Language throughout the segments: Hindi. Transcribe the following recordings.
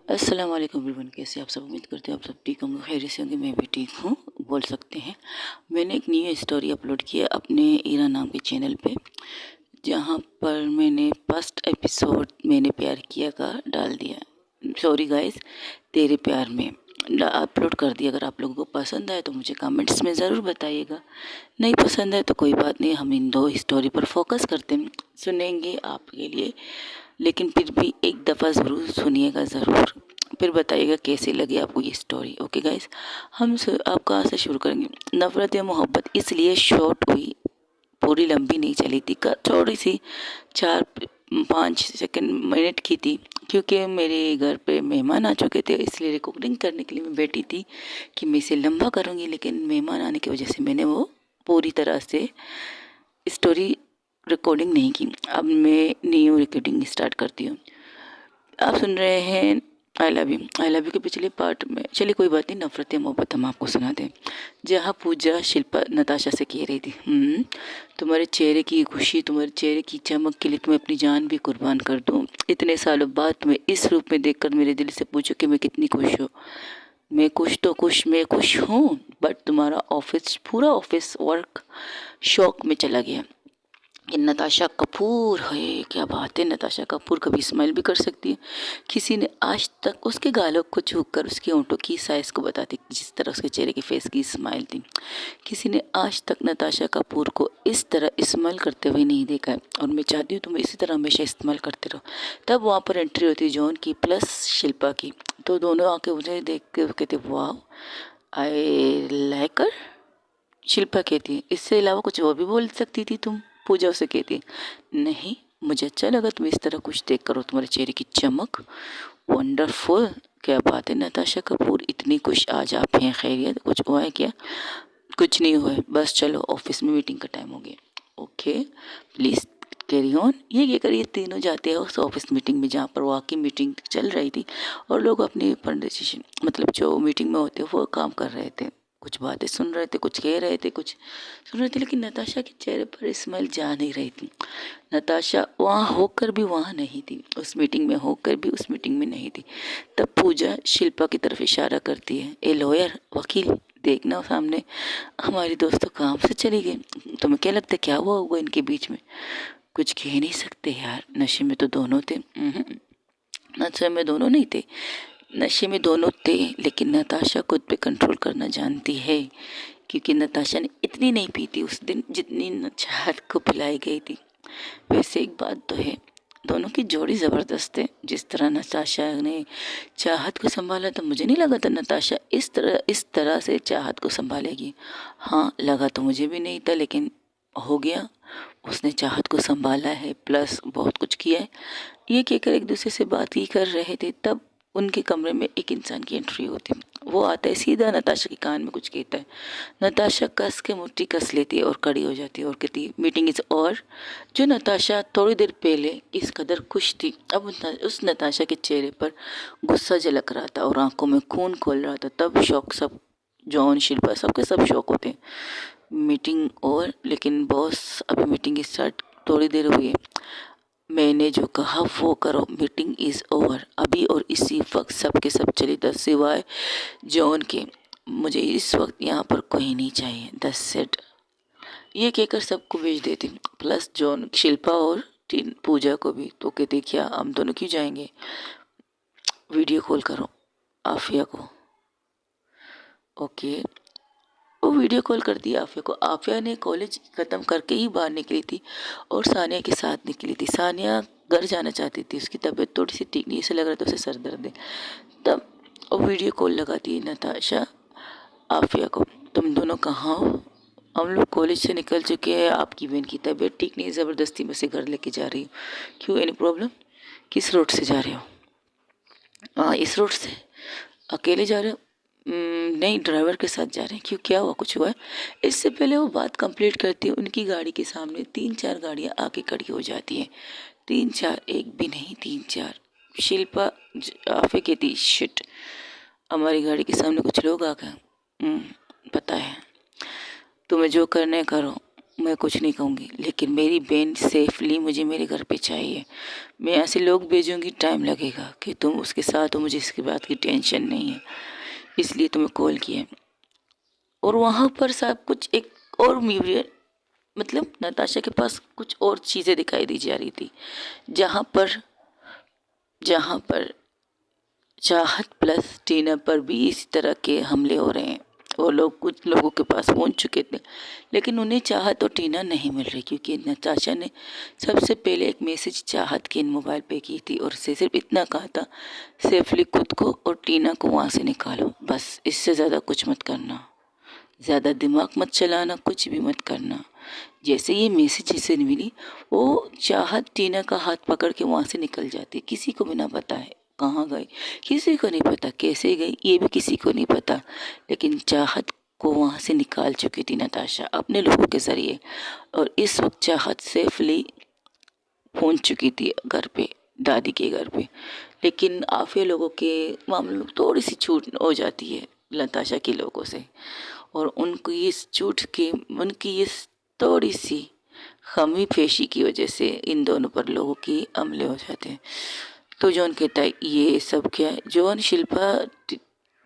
अस्सलाम वालेकुम एवरीवन, कैसे आप सब। उम्मीद करते हैं आप सब ठीक होंगे, खैरियत से होंगे। मैं भी ठीक हूँ, बोल सकते हैं। मैंने एक न्यू स्टोरी अपलोड किया अपने ईरा नाम के चैनल पे, जहाँ पर मैंने फर्स्ट एपिसोड मैंने प्यार किया का डाल दिया। सॉरी गाइस, तेरे प्यार में अपलोड कर दिया। अगर आप लोगों को पसंद आए तो मुझे कमेंट्स में ज़रूर बताइएगा, नहीं पसंद है तो कोई बात नहीं, हम इन दो स्टोरी पर फोकस करते हैं। सुनेंगे आपके लिए, लेकिन फिर भी एक दफ़ा ज़रूर सुनिएगा, ज़रूर फिर बताइएगा कैसी लगी आपको ये स्टोरी। ओके गाइस, आप कहाँ से शुरू करेंगे। नफ़रत या मोहब्बत इसलिए शॉर्ट हुई, पूरी लंबी नहीं चली थी, थोड़ी सी 4-5 मिनट की थी, क्योंकि मेरे घर पे मेहमान आ चुके थे, इसलिए रिकॉर्डिंग करने के लिए मैं बैठी थी कि मैं इसे लंबा करूँगी। लेकिन मेहमान आने की वजह से मैंने वो पूरी तरह से स्टोरी रिकॉर्डिंग नहीं की। अब मैं न्यू रिकॉर्डिंग स्टार्ट करती हूँ। आप सुन रहे हैं I love you. I love you के पिछले पार्ट में, चलिए कोई बात नहीं, नफरत या मोहब्बत हम आपको सुना दें। जहाँ पूजा शिल्पा नताशा से कह रही थी, तुम्हारे चेहरे की खुशी, तुम्हारे चेहरे की चमक के लिए तुम्हें अपनी जान भी कुर्बान कर दूँ। इतने सालों बाद तुम्हें इस रूप में देखकर मेरे दिल से पूछो कि मैं कितनी खुश हूँ। मैं खुश हूँ, बट तुम्हारा ऑफिस, पूरा ऑफिस वर्क शौक में चला गया। ये नताशा कपूर है, क्या बात है। नताशा कपूर कभी स्माइल भी कर सकती है। किसी ने आज तक उसके गालों को छू कर उसके होंठों की साइज को बताती, जिस तरह उसके चेहरे के फेस की स्माइल थी। किसी ने आज तक नताशा कपूर को इस तरह स्माइल करते हुए नहीं देखा है, और मैं चाहती हूँ तुम इसी तरह हमेशा इस्तेमाल करते रहो। तब वहाँ पर एंट्री होती जॉन की प्लस शिल्पा की, तो दोनों आके मुझे देख के कहते वाह आई लाइक हर। शिल्पा कहती है, इससे अलावा कुछ और भी बोल सकती थी तुम। पूजा उसे कहती है, नहीं मुझे अच्छा लगा तुम इस तरह कुछ देख करो, तुम्हारे चेहरे की चमक वंडरफुल। क्या बात है नताशा कपूर, इतनी खुश आज आप हैं, खैरियत कुछ हुआ है क्या। कुछ नहीं हुआ है, बस चलो ऑफिस में मीटिंग का टाइम हो गया। Okay please carry on. ये कहकर ये तीनों जाते हैं उस ऑफिस मीटिंग में, जहाँ पर वाकई मीटिंग चल रही थी और लोग अपनी डिसीजन, मतलब जो मीटिंग में होते वो काम कर रहे थे, कुछ बातें सुन रहे थे, कुछ कह रहे थे, कुछ सुन रहे थे। लेकिन नताशा के चेहरे पर स्माइल जा नहीं रही थी। नताशा वहाँ होकर भी वहाँ नहीं थी, उस मीटिंग में होकर भी उस मीटिंग में नहीं थी। तब पूजा शिल्पा की तरफ इशारा करती है, ए लॉयर, वकील, देखना सामने हमारी दोस्तों काम से चली गई। तुम्हें क्या लगता है क्या हुआ होगा इनके बीच में। कुछ कह नहीं सकते यार, नशे में तो दोनों थे। नशे में दोनों नहीं थे, नशे में दोनों थे, लेकिन नताशा खुद पे कंट्रोल करना जानती है, क्योंकि नताशा ने इतनी नहीं पी थी उस दिन जितनी चाहत को पिलाई गई थी। वैसे एक बात तो है, दोनों की जोड़ी ज़बरदस्त है। जिस तरह नताशा ने चाहत को संभाला था, मुझे नहीं लगा था नताशा इस तरह से चाहत को संभालेगी। हाँ लगा तो मुझे भी नहीं था, लेकिन हो गया। उसने चाहत को संभाला है, प्लस बहुत कुछ किया है। ये कहकर एक दूसरे से बात ही कर रहे थे, तब उनके कमरे में एक इंसान की एंट्री होती है। वो आता है, सीधा नताशा के कान में कुछ कहता है। नताशा कस के मुट्ठी कस लेती है और खड़ी हो जाती है और कहती है, मीटिंग इज ओवर। जो नताशा थोड़ी देर पहले इस कदर खुश थी, अब उस नताशा के चेहरे पर गुस्सा झलक रहा था और आंखों में खून खोल रहा था। तब शौक सब, जॉन, शिल्पा, सबके सब शौक होते हैं। मीटिंग ओवर, लेकिन बॉस अभी मीटिंग स्टार्ट थोड़ी देर हुई है। मैंने जो कहा वो करो, मीटिंग इज़ ओवर अभी और इसी वक्त। सबके सब चले था सिवाय जॉन के। मुझे इस वक्त यहाँ पर कोई नहीं चाहिए, दस सेट। ये कहकर सबको भेज देती, प्लस जॉन, शिल्पा और पूजा को भी। तो कहती क्या हम दोनों क्यों जाएंगे, वीडियो कॉल करो आफिया को। ओके, वो वीडियो कॉल कर दिया आफिया को। आफिया ने कॉलेज ख़त्म करके ही बाहर निकली थी और सानिया के साथ निकली थी। सानिया घर जाना चाहती थी, उसकी तबीयत थोड़ी सी ठीक नहीं, ऐसे लग रहा था उसे सर दर्द है। तब वो वीडियो कॉल लगाती है नताशा आफिया को, तुम दोनों कहाँ हो। हम लोग कॉलेज से निकल चुके हैं, आपकी बहन की तबीयत ठीक नहीं, ज़बरदस्ती में से घर लेके जा रही हूँ। क्यों, एनी प्रॉब्लम। किस रोड से जा रहे हो। हाँ इस रोड से। अकेले जा रहे हो। नहीं ड्राइवर के साथ जा रहे हैं। क्यों, क्या हुआ, कुछ हुआ है। इससे पहले वो बात कंप्लीट करती है, उनकी गाड़ी के सामने 3-4 गाड़ियाँ आके खड़ी हो जाती हैं। 3-4, एक भी नहीं, 3-4। शिल्पा आफे कहती, शिट हमारी गाड़ी के सामने कुछ लोग आ गए। पता है, तुम्हें जो करना है करो, मैं कुछ नहीं कहूँगी, लेकिन मेरी बहन सेफली मुझे मेरे घर पे चाहिए। मैं ऐसे लोग भेजूँगी, टाइम लगेगा कि तुम उसके साथ हो, मुझे इसके बात की टेंशन नहीं है, इसलिए तुम्हें कॉल किया। और वहाँ पर सब कुछ एक और मतलब नताशा के पास कुछ और चीज़ें दिखाई दी जा रही थी, जहाँ पर चाहत प्लस टीना पर भी इसी तरह के हमले हो रहे हैं। वो लोग कुछ लोगों के पास पहुंच चुके थे, लेकिन उन्हें चाहत और टीना नहीं मिल रही, क्योंकि नताशा ने सबसे पहले एक मैसेज चाहत के मोबाइल पे की थी और उसे सिर्फ इतना कहा था, सेफली खुद को और टीना को वहाँ से निकालो, बस इससे ज़्यादा कुछ मत करना, ज़्यादा दिमाग मत चलाना, कुछ भी मत करना। जैसे ये मैसेज जिसे मिली, वो चाहत टीना का हाथ पकड़ के वहाँ से निकल जाती, किसी को भी ना पता है कहाँ गई, किसी को नहीं पता कैसे गई, ये भी किसी को नहीं पता। लेकिन चाहत को वहाँ से निकाल चुकी थी नताशा अपने लोगों के ज़रिए, और इस वक्त चाहत सेफली पहुँच चुकी थी घर पे, दादी के घर पे। लेकिन आफिया लोगों के मामले में थोड़ी सी छूट हो जाती है नताशा के लोगों से, और उनकी इस उनकी इस थोड़ी सी कमी पेशी की वजह से इन दोनों पर लोगों की हमले हो जाते हैं। तो जॉन कहता है ये सब क्या है। जॉन, शिल्पा,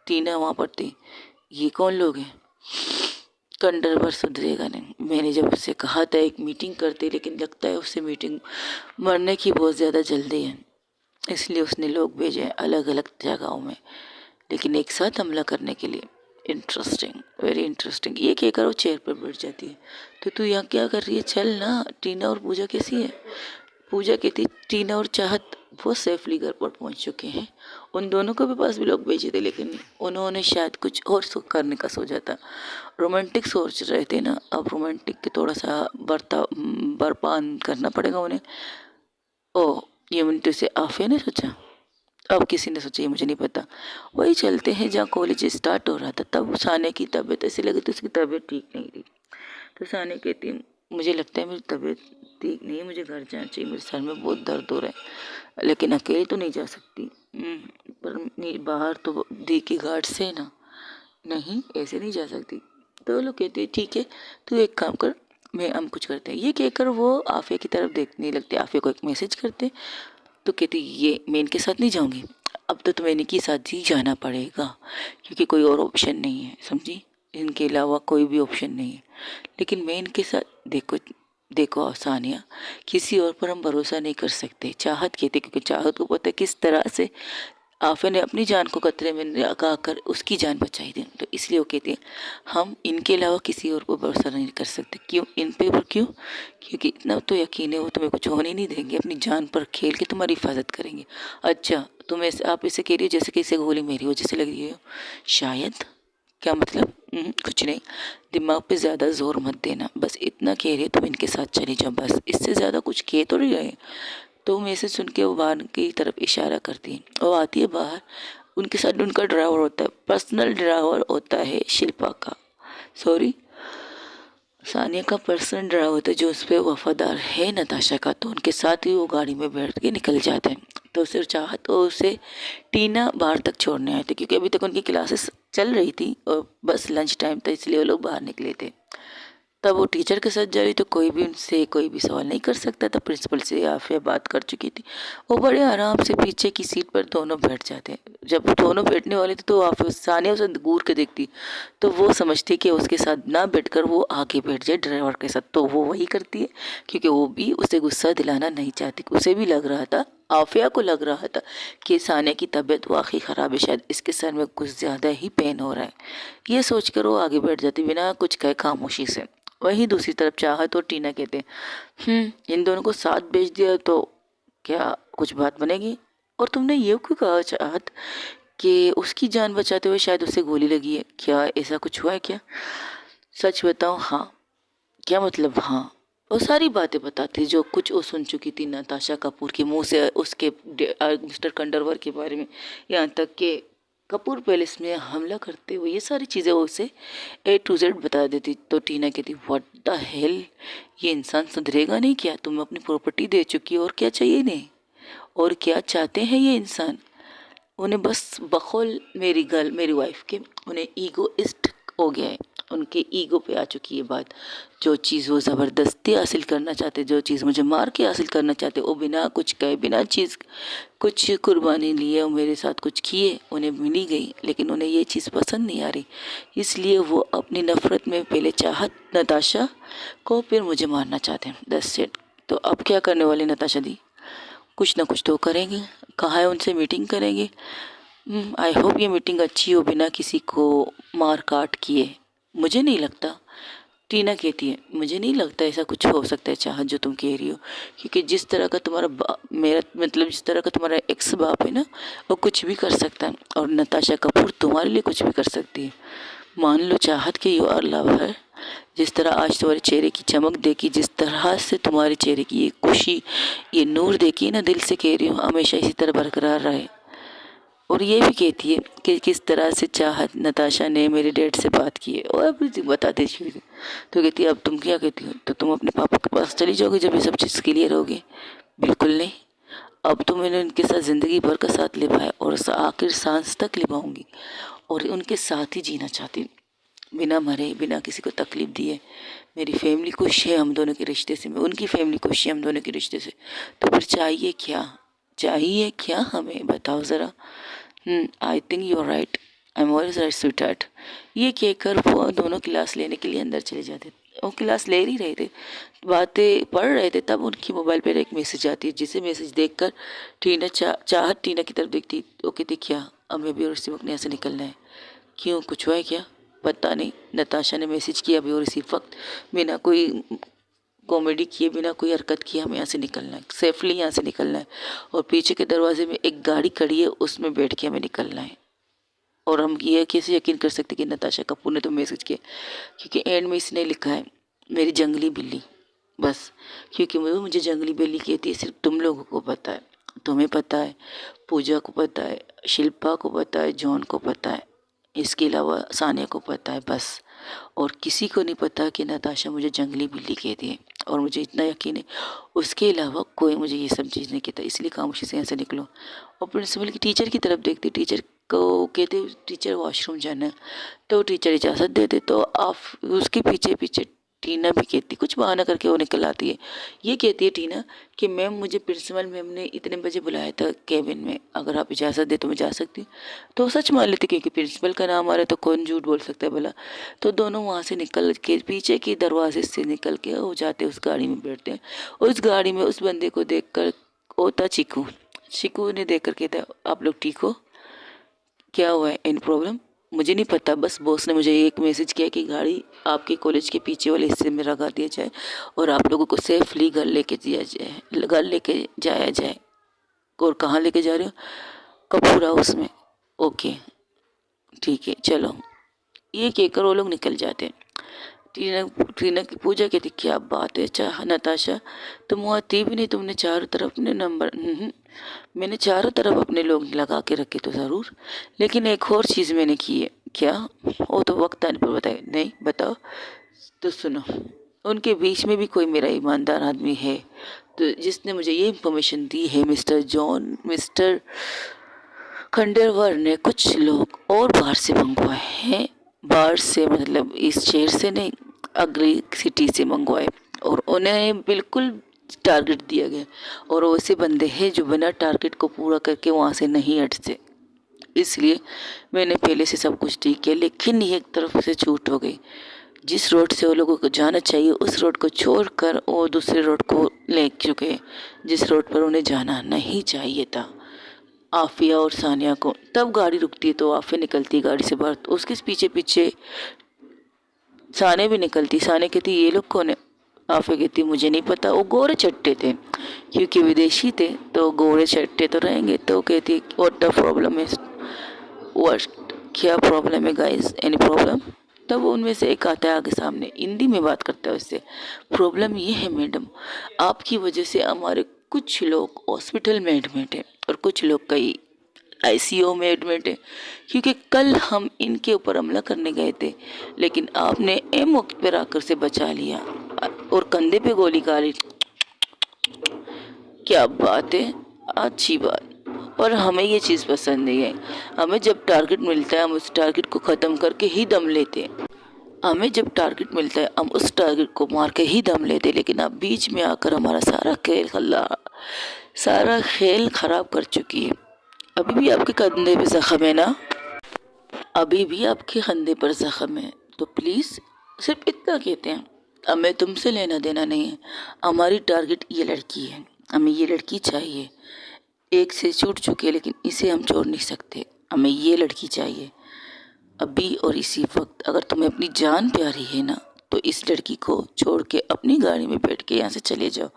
टीना वहाँ पर थी, ये कौन लोग हैं? कंडरवर सुधरेगा नहीं। मैंने जब उससे कहा था एक मीटिंग करते, लेकिन लगता है उससे मीटिंग मरने की बहुत ज़्यादा जल्दी है, इसलिए उसने लोग भेजे हैं अलग अलग जगहों में, लेकिन एक साथ हमला करने के लिए। Interesting, very interesting. ये कहकर वो चेयर पर बैठ जाती है। तो तू यहाँ क्या कर रही है, चल ना। टीना और पूजा कैसी है? पूजा कहती टीना और चाहत वो सेफली घर पर पहुंच चुके हैं। उन दोनों को भी पास भी लोग भेजे थे, लेकिन उन्होंने शायद कुछ और करने का सोचा था, रोमांटिक सोच रहे थे ना। अब रोमांटिक के थोड़ा सा बर्पान करना पड़ेगा उन्हें। ओह, ये मिनटों से आफिया ने सोचा, अब किसी ने सोचा, ये मुझे नहीं पता। वही चलते हैं जहाँ कॉलेज स्टार्ट हो रहा था। तब साने की तबीयत ऐसी लगी थी, उसकी तबीयत ठीक नहीं थी। तो साने कहती मुझे लगता है मेरी तबीयत ठीक नहीं है, मुझे घर जाना चाहिए, मेरे सर में बहुत दर्द हो रहा है, लेकिन अकेले तो नहीं जा सकती। पर नहीं, बाहर तो दी की घाट से ना, नहीं ऐसे नहीं जा सकती। तो लोग कहते हैं ठीक है, तू एक काम कर, हम कुछ करते हैं। ये कहकर वो आफिया की तरफ देखने लगते, आफिया को एक मैसेज करते। तो कहती ये मैं इनके साथ नहीं जाऊंगी, अब तो तुम्हें इनके साथ ही जाना पड़ेगा, क्योंकि कोई और ऑप्शन नहीं है, समझी? इनके अलावा कोई भी ऑप्शन नहीं है। लेकिन मैं इनके साथ, देखो देखो सानिया, किसी और पर हम भरोसा नहीं कर सकते। चाहत कहते, क्योंकि चाहत को पता है किस तरह से आफिया ने अपनी जान को खतरे में लगा कर उसकी जान बचाई थी, तो इसलिए वो कहते हैं हम इनके अलावा किसी और पर भरोसा नहीं कर सकते। क्यों इन पे? पर क्यों? क्योंकि इतना तो यकीन है वो तुम्हें कुछ होने नहीं देंगे, अपनी जान पर खेल के तुम्हारी हिफाजत करेंगे। अच्छा, आप इसे कह रही हो जैसे कि इसे गोली मेरी वजह से लग रही हो? शायद। क्या मतलब? कुछ नहीं, दिमाग पे ज़्यादा जोर मत देना, बस इतना कह रही है तुम इनके साथ चली जाओ, बस इससे ज़्यादा कुछ कह तो नहीं रहे। तो मैसेज सुन के वो बाहर की तरफ इशारा करती है, वो आती है बाहर। उनके साथ उनका ड्राइवर होता है, पर्सनल ड्राइवर होता है शिल्पा का, सॉरी सानिया का पर्सनल ड्राइवर होता है, जो उस पर वफादार है नताशा का। तो उनके साथ ही वो गाड़ी में बैठ के निकल जाते हैं। तो सिर्फ चाहत तो उसे टीना बाहर तक छोड़ने आए थे, क्योंकि अभी तक उनकी क्लासेस चल रही थी और बस लंच टाइम था, इसलिए वो लोग बाहर निकले थे। तब वो टीचर के साथ जा रही, तो कोई भी उनसे कोई भी सवाल नहीं कर सकता था। प्रिंसिपल से आफिया बात कर चुकी थी। वो बड़े आराम से पीछे की सीट पर दोनों बैठ जाते। जब वो दोनों बैठने वाले थे, तो आफिया सानिया उसे घूर के देखती, तो वो समझती कि उसके साथ ना बैठकर वो आगे बैठ जाए ड्राइवर के साथ। तो वो वही करती है, क्योंकि वो भी उसे गुस्सा दिलाना नहीं चाहती। उसे भी लग रहा था, आफिया को लग रहा था कि सानिया की तबीयत वाकई ख़राब है, शायद इसके सर में कुछ ज़्यादा ही पेन हो रहा है। ये सोचकर वो आगे बैठ जाती बिना कुछ कहे, खामोशी से। वहीं दूसरी तरफ चाहत और टीना कहते इन दोनों को साथ भेज दिया तो क्या कुछ बात बनेगी? और तुमने ये क्यों कहा चाहत कि उसकी जान बचाते हुए शायद उसे गोली लगी है? क्या ऐसा कुछ हुआ है क्या? सच बताओ। हाँ। क्या मतलब हाँ? वो सारी बातें बताती जो कुछ वो सुन चुकी थी नताशा कपूर के मुंह से, उसके मिस्टर कंडरवर के बारे में, यहाँ तक कि कपूर पैलेस में हमला करते हुए ये सारी चीज़ें वो उसे A to Z बता देती। तो टीना कहती व्हाट द हेल, ये इंसान सुधरेगा नहीं क्या? तुम अपनी प्रॉपर्टी दे चुकी हो, और क्या चाहिए इन्हें? और क्या चाहते हैं ये इंसान? उन्हें बस बखौल मेरी वाइफ के, उन्हें ईगोइस्ट हो गया है। उनके ईगो पे आ चुकी है बात। जो चीज़ वो ज़बरदस्ती हासिल करना चाहते, जो चीज़ मुझे मार के हासिल करना चाहते, वो बिना कुछ कहे, बिना चीज़ कुछ कुर्बानी लिए और मेरे साथ कुछ किए, उन्हें मिली गई, लेकिन उन्हें ये चीज़ पसंद नहीं आ रही। इसलिए वो अपनी नफ़रत में पहले चाहत नताशा को, फिर मुझे मारना चाहते हैं। That's it. तो अब क्या करने वाले नताशा दी? कुछ ना कुछ तो करेंगे। कहा है उनसे मीटिंग करेंगे। आई होप ये मीटिंग अच्छी हो, बिना किसी को मार काट किए। मुझे नहीं लगता, टीना कहती है, मुझे नहीं लगता ऐसा कुछ हो सकता है चाहत जो तुम कह रही हो, क्योंकि जिस तरह का तुम्हारा मेरा मतलब जिस तरह का तुम्हारा एक्स बाप है ना, वो कुछ भी कर सकता है, और नताशा कपूर तुम्हारे लिए कुछ भी कर सकती है। मान लो चाहत के यू आर लवर, जिस तरह आज तुम्हारे चेहरे की चमक देखी, जिस तरह से तुम्हारे चेहरे की ये खुशी, ये नूर देखी ना, दिल से कह रही हूँ हमेशा इसी तरह बरकरार रहे। और ये भी कहती है कि किस तरह से चाहत नताशा ने मेरे डैड से बात की है, और अब बता देती है। तो कहती है अब तुम क्या कहती हो, तो तुम अपने पापा के पास चली जाओगे जब ये सब चीज़ क्लियर होगी? बिल्कुल नहीं, अब तो मैंने उनके साथ ज़िंदगी भर का साथ निभाया और आखिर सांस तक निभाऊंगी, और उनके साथ ही जीना चाहती हूँ, बिना मरे, बिना किसी को तकलीफ दिए। मेरी फैमिली खुश है हम दोनों के रिश्ते से, मैं उनकी फैमिली खुश है हम दोनों के रिश्ते से। तो फिर चाहिए क्या, चाहिए क्या हमें, बताओ ज़रा। I think you are right, I am always right sweetheart. ये कहकर वो दोनों क्लास लेने के लिए अंदर चले जाते। वो क्लास ले ही रहे थे, बातें पढ़ रहे थे, तब उनकी मोबाइल पर एक मैसेज आती है, जिसे मैसेज देखकर टीना चाहत टीना की तरफ देखती। वो कहती क्या हमें भी और इसी वक्त यहाँ से निकलना है? क्यों, कुछ हुआ है क्या? पता नहीं, नताशा ने मैसेज किया अभी और इसी वक्त, बिना कोई कॉमेडी किए, बिना कोई हरकत किए हमें यहाँ से निकलना है, सेफली यहाँ से निकलना है। और पीछे के दरवाजे में एक गाड़ी खड़ी है, उसमें बैठ के हमें निकलना है। और हम ये कैसे यकीन कर सकते कि नताशा कपूर ने तो मैसेज किया? क्योंकि एंड में इसने लिखा है मेरी जंगली बिल्ली, बस। क्योंकि मुझे जंगली बिल्ली कहती है सिर्फ तुम लोगों को पता है, तुम्हें पता है, पूजा को पता है, शिल्पा को पता है, जॉन को पता है, इसके अलावा सानिया को पता है, बस। और किसी को नहीं पता कि नताशा मुझे जंगली बिल्ली कहती है, और मुझे इतना यकीन है उसके अलावा कोई मुझे ये सब चीज़ नहीं कहता। इसलिए खामोशी से यहाँ से निकलो। और प्रिंसिपल की टीचर की तरफ देखती, टीचर को कहते टीचर वॉशरूम जाना है, तो टीचर इजाज़त देते, तो आप उसके पीछे पीछे टीना भी कहती, कुछ बहाना करके वो निकल आती है। ये कहती है टीना कि मैम मुझे प्रिंसिपल मैम ने इतने बजे बुलाया था केबिन में, अगर आप इजाज़त दे तो मैं जा सकती हूँ। तो सच मान लेती, क्योंकि प्रिंसिपल का नाम आ रहा है तो कौन झूठ बोल सकता है भला। तो दोनों वहाँ से निकल के पीछे के दरवाजे से निकल के वो जाते उस गाड़ी में बैठते हैं। उस गाड़ी में उस बंदे को देख कर होता चीकू, चीकू ने देख कर कहता है आप लोग ठीक हो, क्या हुआ है, एनी प्रॉब्लम? मुझे नहीं पता, बस बॉस ने मुझे एक मैसेज किया कि गाड़ी आपके कॉलेज के पीछे वाले हिस्से में लगा दिया जाए और आप लोगों को सेफली घर लेके जाया जाए। और कहाँ लेके जा रहे हो? कपूर हाउस में। ओके ठीक है चलो। ये कहकर वो लोग निकल जाते हैं। टीना टीना की पूजा कहती क्या बात है चाह नताशा, तुम वहाँ थी भी नहीं, तुमने चारों तरफ अपने नंबर मैंने चारों तरफ अपने लोग लगा के रखे तो ज़रूर, लेकिन एक और चीज़ मैंने की है। क्या? वो तो वक्त आने पर बताए। नहीं बताओ। तो सुनो, उनके बीच में भी कोई मेरा ईमानदार आदमी है, तो जिसने मुझे ये इन्फॉर्मेशन दी है, मिस्टर जॉन, मिस्टर खंडेलवाल ने कुछ लोग और बाहर से मंगवाए हैं, बाहर से मतलब इस शहर से नहीं, अगली सिटी से मंगवाए, और उन्हें बिल्कुल टारगेट दिया गया, और वैसे बंदे हैं जो बिना टारगेट को पूरा करके वहाँ से नहीं हटते। इसलिए मैंने पहले से सब कुछ ठीक किया, लेकिन एक तरफ से छूट हो गई। जिस रोड से वो लोगों को जाना चाहिए उस रोड को छोड़कर वो दूसरे रोड को ले चुके, जिस रोड पर उन्हें जाना नहीं चाहिए था। आफिया और सानिया को, तब गाड़ी रुकती है तो आफिया निकलती है गाड़ी से बाहर, तो उसके पीछे पीछे सानिया भी निकलती। सानिया कहती ये लोग कौन है? आफिया कहती मुझे नहीं पता, वो गोरे चट्टे थे, क्योंकि विदेशी थे तो गोरे चट्टे तो रहेंगे। तो कहती व्हाट द प्रॉब्लम है, व्हाट क्या प्रॉब्लम है गाइस, एनी प्रॉब्लम? तब उनमें से एक आता है आगे सामने, हिंदी में बात करता है उससे। प्रॉब्लम ये है मैडम, आपकी वजह से हमारे कुछ लोग हॉस्पिटल में एडमिट हैं और कुछ लोग कई आईसीयू में एडमिट है, क्योंकि कल हम इनके ऊपर हमला करने गए थे, लेकिन आपने एम वक्त पर आकर से बचा लिया और कंधे पे गोली काली। क्या बात है, अच्छी बात। पर हमें ये चीज़ पसंद नहीं है। हमें जब टारगेट मिलता है हम उस टारगेट को ख़त्म करके ही दम लेते हैं। हमें जब टारगेट मिलता है हम उस टारगेट को मार के ही दम लेते, लेकिन आप बीच में आकर हमारा सारा खेल खराब कर चुकी है। अभी भी आपके कंधे पे जख्म है ना? अभी भी आपके कंधे पर जख्म है। तो प्लीज़ सिर्फ इतना कहते हैं, हमें तुमसे लेना देना नहीं है। हमारी टारगेट ये लड़की है, हमें ये लड़की चाहिए। एक से छूट चुकी है लेकिन इसे हम छोड़ नहीं सकते। हमें ये लड़की चाहिए अभी और इसी वक्त। अगर तुम्हें अपनी जान प्यारी है ना तो इस लड़की को छोड़ के अपनी गाड़ी में बैठ के यहाँ से चले जाओ।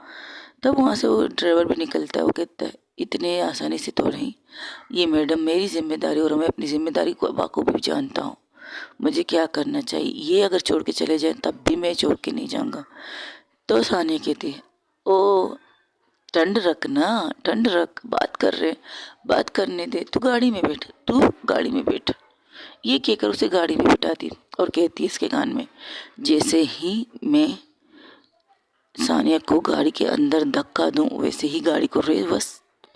तब वहाँ से वो ड्राइवर भी निकलता है, वो कहता है इतने आसानी से तो नहीं, ये मैडम मेरी जिम्मेदारी और मैं अपनी जिम्मेदारी को बाखूबी जानता हूँ, मुझे क्या करना चाहिए। ये अगर छोड़ के चले जाए तब भी मैं छोड़ के नहीं जाऊँगा। तो सानिया कहती है ओ ठंड रख ना, ठंड रख, बात कर रहे, बात करने दे, तू गाड़ी में बैठ, तू गाड़ी में बैठ। ये कहकर उसे गाड़ी में बिठाती और कहती है इसके कान में, जैसे ही मैं सानिया को गाड़ी के अंदर धक्का दूं वैसे ही गाड़ी को रिवर्स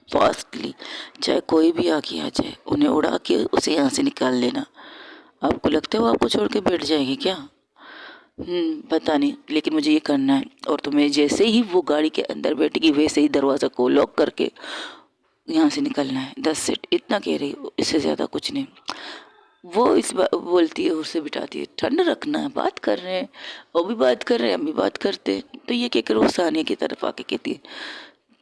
फास्टली, चाहे कोई भी आके आ जाए, उन्हें उड़ा के उसे यहाँ से निकाल लेना। आपको लगता है वो आपको छोड़ के बैठ जाएगी क्या? पता नहीं, लेकिन मुझे ये करना है। और तुम्हें जैसे ही वो गाड़ी के अंदर बैठेगी वैसे ही दरवाज़ा को लॉक करके यहाँ से निकलना है। 10 सेट इतना कह रही, इससे ज़्यादा कुछ नहीं। वो इस बात बोलती है, उसे बिठाती है, ठंड रखना है, बात कर रहे हैं, वो भी बात कर रहे हैं, हम भी बात करते हैं। तो ये कहकर वो सानिया की तरफ आके कहती है,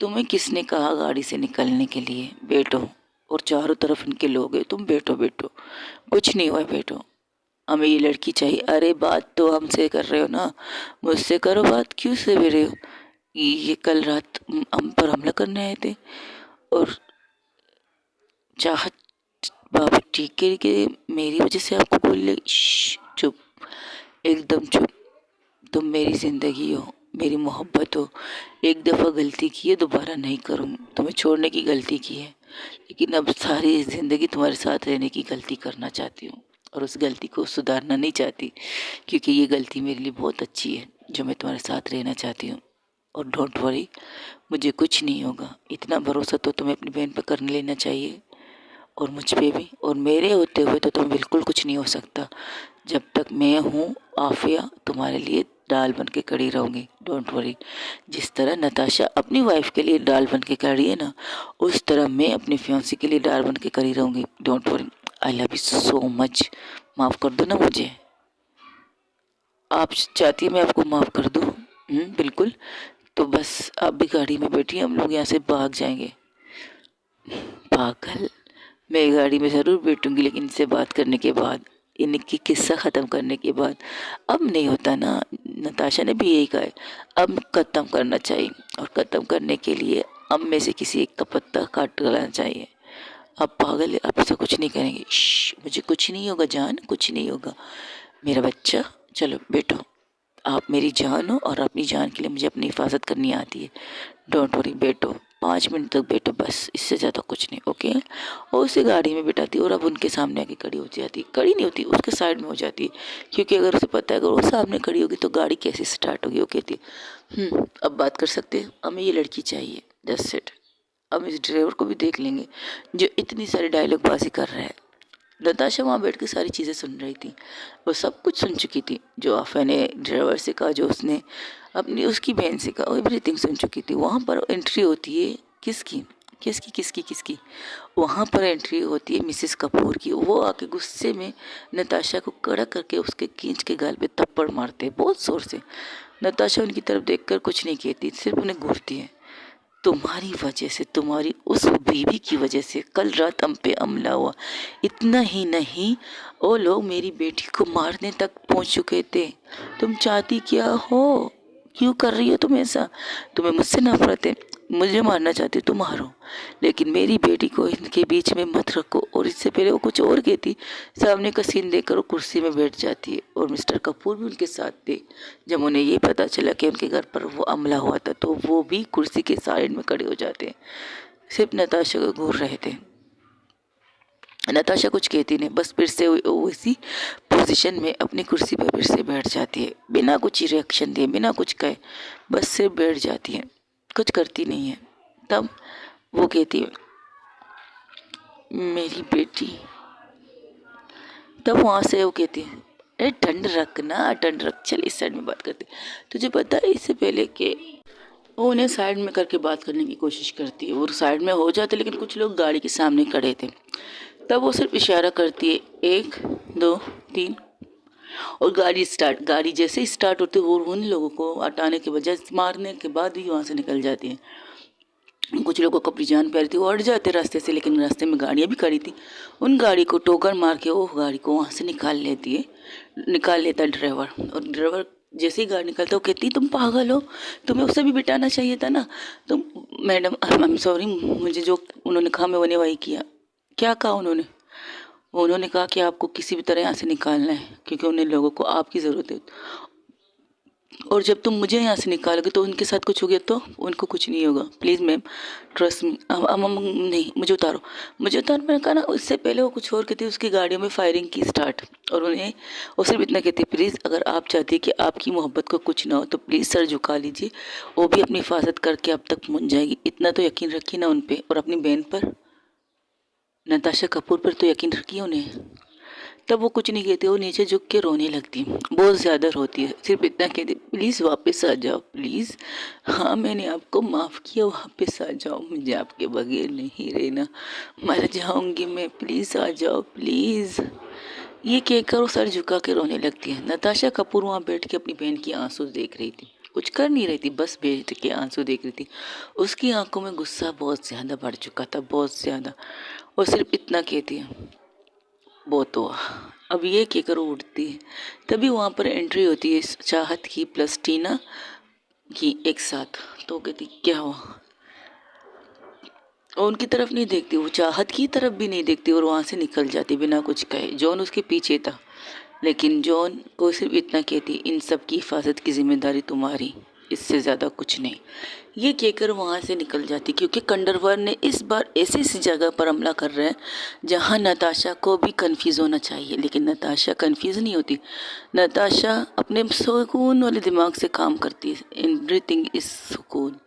तुम्हें किसने कहा गाड़ी से निकलने के लिए? बैठो, और चारों तरफ इनके लोग हैं, तुम बैठो बैठो, कुछ नहीं हुआ, बैठो, हमें ये लड़की चाहिए। अरे बात तो हमसे कर रहे हो ना, मुझसे करो बात, क्यों से भी रहे हो? ये कल रात हम पर हमला करने आए थे और चाहत बाबू ठीक है कि मेरी वजह से आपको बोल ले। चुप, एकदम चुप। तुम मेरी ज़िंदगी हो, मेरी मोहब्बत हो। एक दफ़ा गलती की है, दोबारा नहीं करूँ। तुम्हें छोड़ने की गलती की है, लेकिन अब सारी ज़िंदगी तुम्हारे साथ रहने की गलती करना चाहती हूँ और उस गलती को सुधारना नहीं चाहती, क्योंकि ये गलती मेरे लिए बहुत अच्छी है जो मैं तुम्हारे साथ रहना चाहती हूँ। और डोंट वरी, मुझे कुछ नहीं होगा। इतना भरोसा तो तुम्हें अपनी बहन पर कर लेना चाहिए और मुझ पे भी। और मेरे होते हुए तो तुम्हें बिल्कुल कुछ नहीं हो सकता। जब तक मैं हूँ आफिया तुम्हारे लिए डाल बन के खड़ी रहूँगी, डोंट वरी। जिस तरह नताशा अपनी वाइफ के लिए डाल बन के खड़ी है ना, उस तरह मैं अपनी फियांसी के लिए डाल बन के खड़ी रहूँगी, don't worry. I love you so much. माफ़ कर दो ना मुझे, आप चाहती है मैं आपको माफ़ कर दूँ? बिल्कुल। तो बस आप भी गाड़ी में बैठिए, हम लोग यहाँ से भाग जाएंगे। पागल, मैं गाड़ी में ज़रूर बैठूंगी लेकिन इनसे बात करने के बाद, इनकी किस्सा ख़त्म करने के बाद। अब नहीं होता ना, नताशा ने भी यही कहा है, अब ख़त्म करना चाहिए और ख़त्म करने के लिए अब में से किसी एक का पत्ता काट लेना चाहिए। अब पागल है, अब ऐसा कुछ नहीं करेंगे। मुझे कुछ नहीं होगा जान, कुछ नहीं होगा मेरा बच्चा, चलो बैठो। आप मेरी जान हो और अपनी जान के लिए मुझे अपनी हिफाजत करनी आती है, डोंट वरी, बैठो, 5 मिनट तक बैठो बस, इससे ज़्यादा कुछ नहीं, ओके। और उसे गाड़ी में बिठाती और अब उनके सामने आके खड़ी हो जाती, खड़ी नहीं होती, उसके साइड में हो जाती, क्योंकि अगर उसे पता है अगर वो सामने खड़ी होगी तो गाड़ी कैसे स्टार्ट होगी। वो कहती अब बात कर सकते हैं, हमें ये लड़की चाहिए, जस्ट सेट। अब इस ड्राइवर को भी देख लेंगे जो इतनी सारी डायलॉग बाजी कर रहा है। नताशा वहाँ बैठ के सारी चीज़ें सुन रही थी, वो सब कुछ सुन चुकी थी, जो आफिया ने ड्राइवर से कहा, जो उसने अपनी उसकी बहन से कहा, एवरीथिंग सुन चुकी थी। वहाँ पर एंट्री होती है किसकी किसकी किसकी किसकी वहाँ पर एंट्री होती है मिसेस कपूर की। वो आके गुस्से में नताशा को कड़ा करके उसके खींच के गाल पे थप्पड़ मारते हैं बहुत ज़ोर से। नताशा उनकी तरफ देखकर कुछ नहीं कहती, सिर्फ उन्हें घूरती है। तुम्हारी वजह से, तुम्हारी उस बीवी की वजह से कल रात हम पे हमला हुआ। इतना ही नहीं, वो लोग मेरी बेटी को मारने तक पहुंच चुके थे। तुम चाहती क्या हो? क्यों कर रही हो तुम ऐसा? तुम्हें मुझसे नफरत है, मुझे मारना चाहती हो तो मारो, लेकिन मेरी बेटी को इनके बीच में मत रखो। और इससे पहले वो कुछ और कहती, सामने का सीन देखकर वो कुर्सी में बैठ जाती है। और मिस्टर कपूर भी उनके साथ थे। जब उन्हें ये पता चला कि उनके घर पर वो हमला हुआ था तो वो भी कुर्सी के साइड में खड़े हो जाते हैं, सिर्फ नताशा को घूर रहे थे। नताशा कुछ कहती नहीं, बस फिर से उसी पोजीशन में अपनी कुर्सी पर फिर से बैठ जाती है, बिना कुछ रिएक्शन दिए, बिना कुछ कहे, बस सिर्फ बैठ जाती है, कुछ करती नहीं है। तब वो कहती है मेरी बेटी, तब वहाँ से वो कहती है अरे ठंड रखना, ठंड रख। चल इस साइड में बात करते। तुझे पता है इससे पहले कि वो उन्हें साइड में करके बात करने की कोशिश करती है, वो साइड में हो जाते, लेकिन कुछ लोग गाड़ी के सामने खड़े थे। तब वो सिर्फ इशारा करती है, 1 2 3, और गाड़ी जैसे ही स्टार्ट होती है वो उन लोगों को हटाने के बजाय मारने के बाद भी वहाँ से निकल जाती है। कुछ लोगों को अपनी जान प्यारी थी, वो हट जाते रास्ते से, लेकिन रास्ते में गाड़ियाँ भी खड़ी थी। उन गाड़ी को टोकर मार के वो गाड़ी को वहाँ से निकाल लेता ड्राइवर। और ड्राइवर जैसे ही गाड़ी निकलता, वो कहती तुम पागल हो, तुम्हें उसे भी बिठाना चाहिए था ना। तुम मैडम आई एम सॉरी, मुझे जो उन्होंने कहा मैं उन्हें वही किया। क्या कहा उन्होंने कहा कि आपको किसी भी तरह यहाँ से निकालना है, क्योंकि उन्हें लोगों को आपकी ज़रूरत है, और जब तुम मुझे यहाँ से निकालोगे तो उनके साथ कुछ हो गया तो उनको कुछ नहीं होगा। Please ma'am trust me. नहीं, मुझे उतारो। मैंने कहा ना, उससे पहले वो कुछ और कहती, उसकी गाड़ियों में फायरिंग की स्टार्ट, और उन्हें वो सिर्फ इतना कहती, प्लीज़ अगर आप चाहती है कि आपकी मोहब्बत को कुछ ना हो तो प्लीज़ सर झुका लीजिए। वो भी अपनी हिफाजत करके अब तक मुन जाएगी, इतना तो यकीन रखिए ना उन पर, और अपनी बहन पर, नताशा कपूर पर तो यकीन रखिए उन्हें। तब वो कुछ नहीं कहती, वो नीचे झुक के रोने लगती, बहुत ज़्यादा रोती है। सिर्फ इतना कहती, प्लीज़ वापस आ जाओ प्लीज़। हाँ मैंने आपको माफ़ किया, वापस आ जाओ, मुझे आपके बगैर नहीं रहना, मर जाऊंगी मैं, प्लीज़ आ जाओ प्लीज़। ये कहकर वो सर झुका के रोने लगती है। नताशा कपूर वहाँ बैठ के अपनी बहन की आंसू देख रही थी, कुछ कर नहीं रही थी, बस बैठ के आंसू देख रही थी। उसकी आंखों में गुस्सा बहुत ज़्यादा बढ़ चुका था, बहुत ज़्यादा। और सिर्फ इतना कहती है, बहुत हुआ, अब ये कहकर उठती है। तभी वहाँ पर एंट्री होती है चाहत की प्लस टीना की एक साथ। तो कहती क्या हुआ, और उनकी तरफ नहीं देखती, वो चाहत की तरफ भी नहीं देखती, और वहाँ से निकल जाती बिना कुछ कहे। जॉन उसके पीछे था, लेकिन जॉन को सिर्फ इतना कहती, इन सब की हिफाजत की जिम्मेदारी तुम्हारी, इससे ज़्यादा कुछ नहीं। ये कहकर वहाँ से निकल जाती, क्योंकि कंडरवर ने इस बार ऐसी जगह पर हमला कर रहे हैं जहाँ नताशा को भी कंफ्यूज होना चाहिए, लेकिन नताशा कंफ्यूज नहीं होती। नताशा अपने सुकून वाले दिमाग से काम करती है, एवरीथिंग इज सुकून।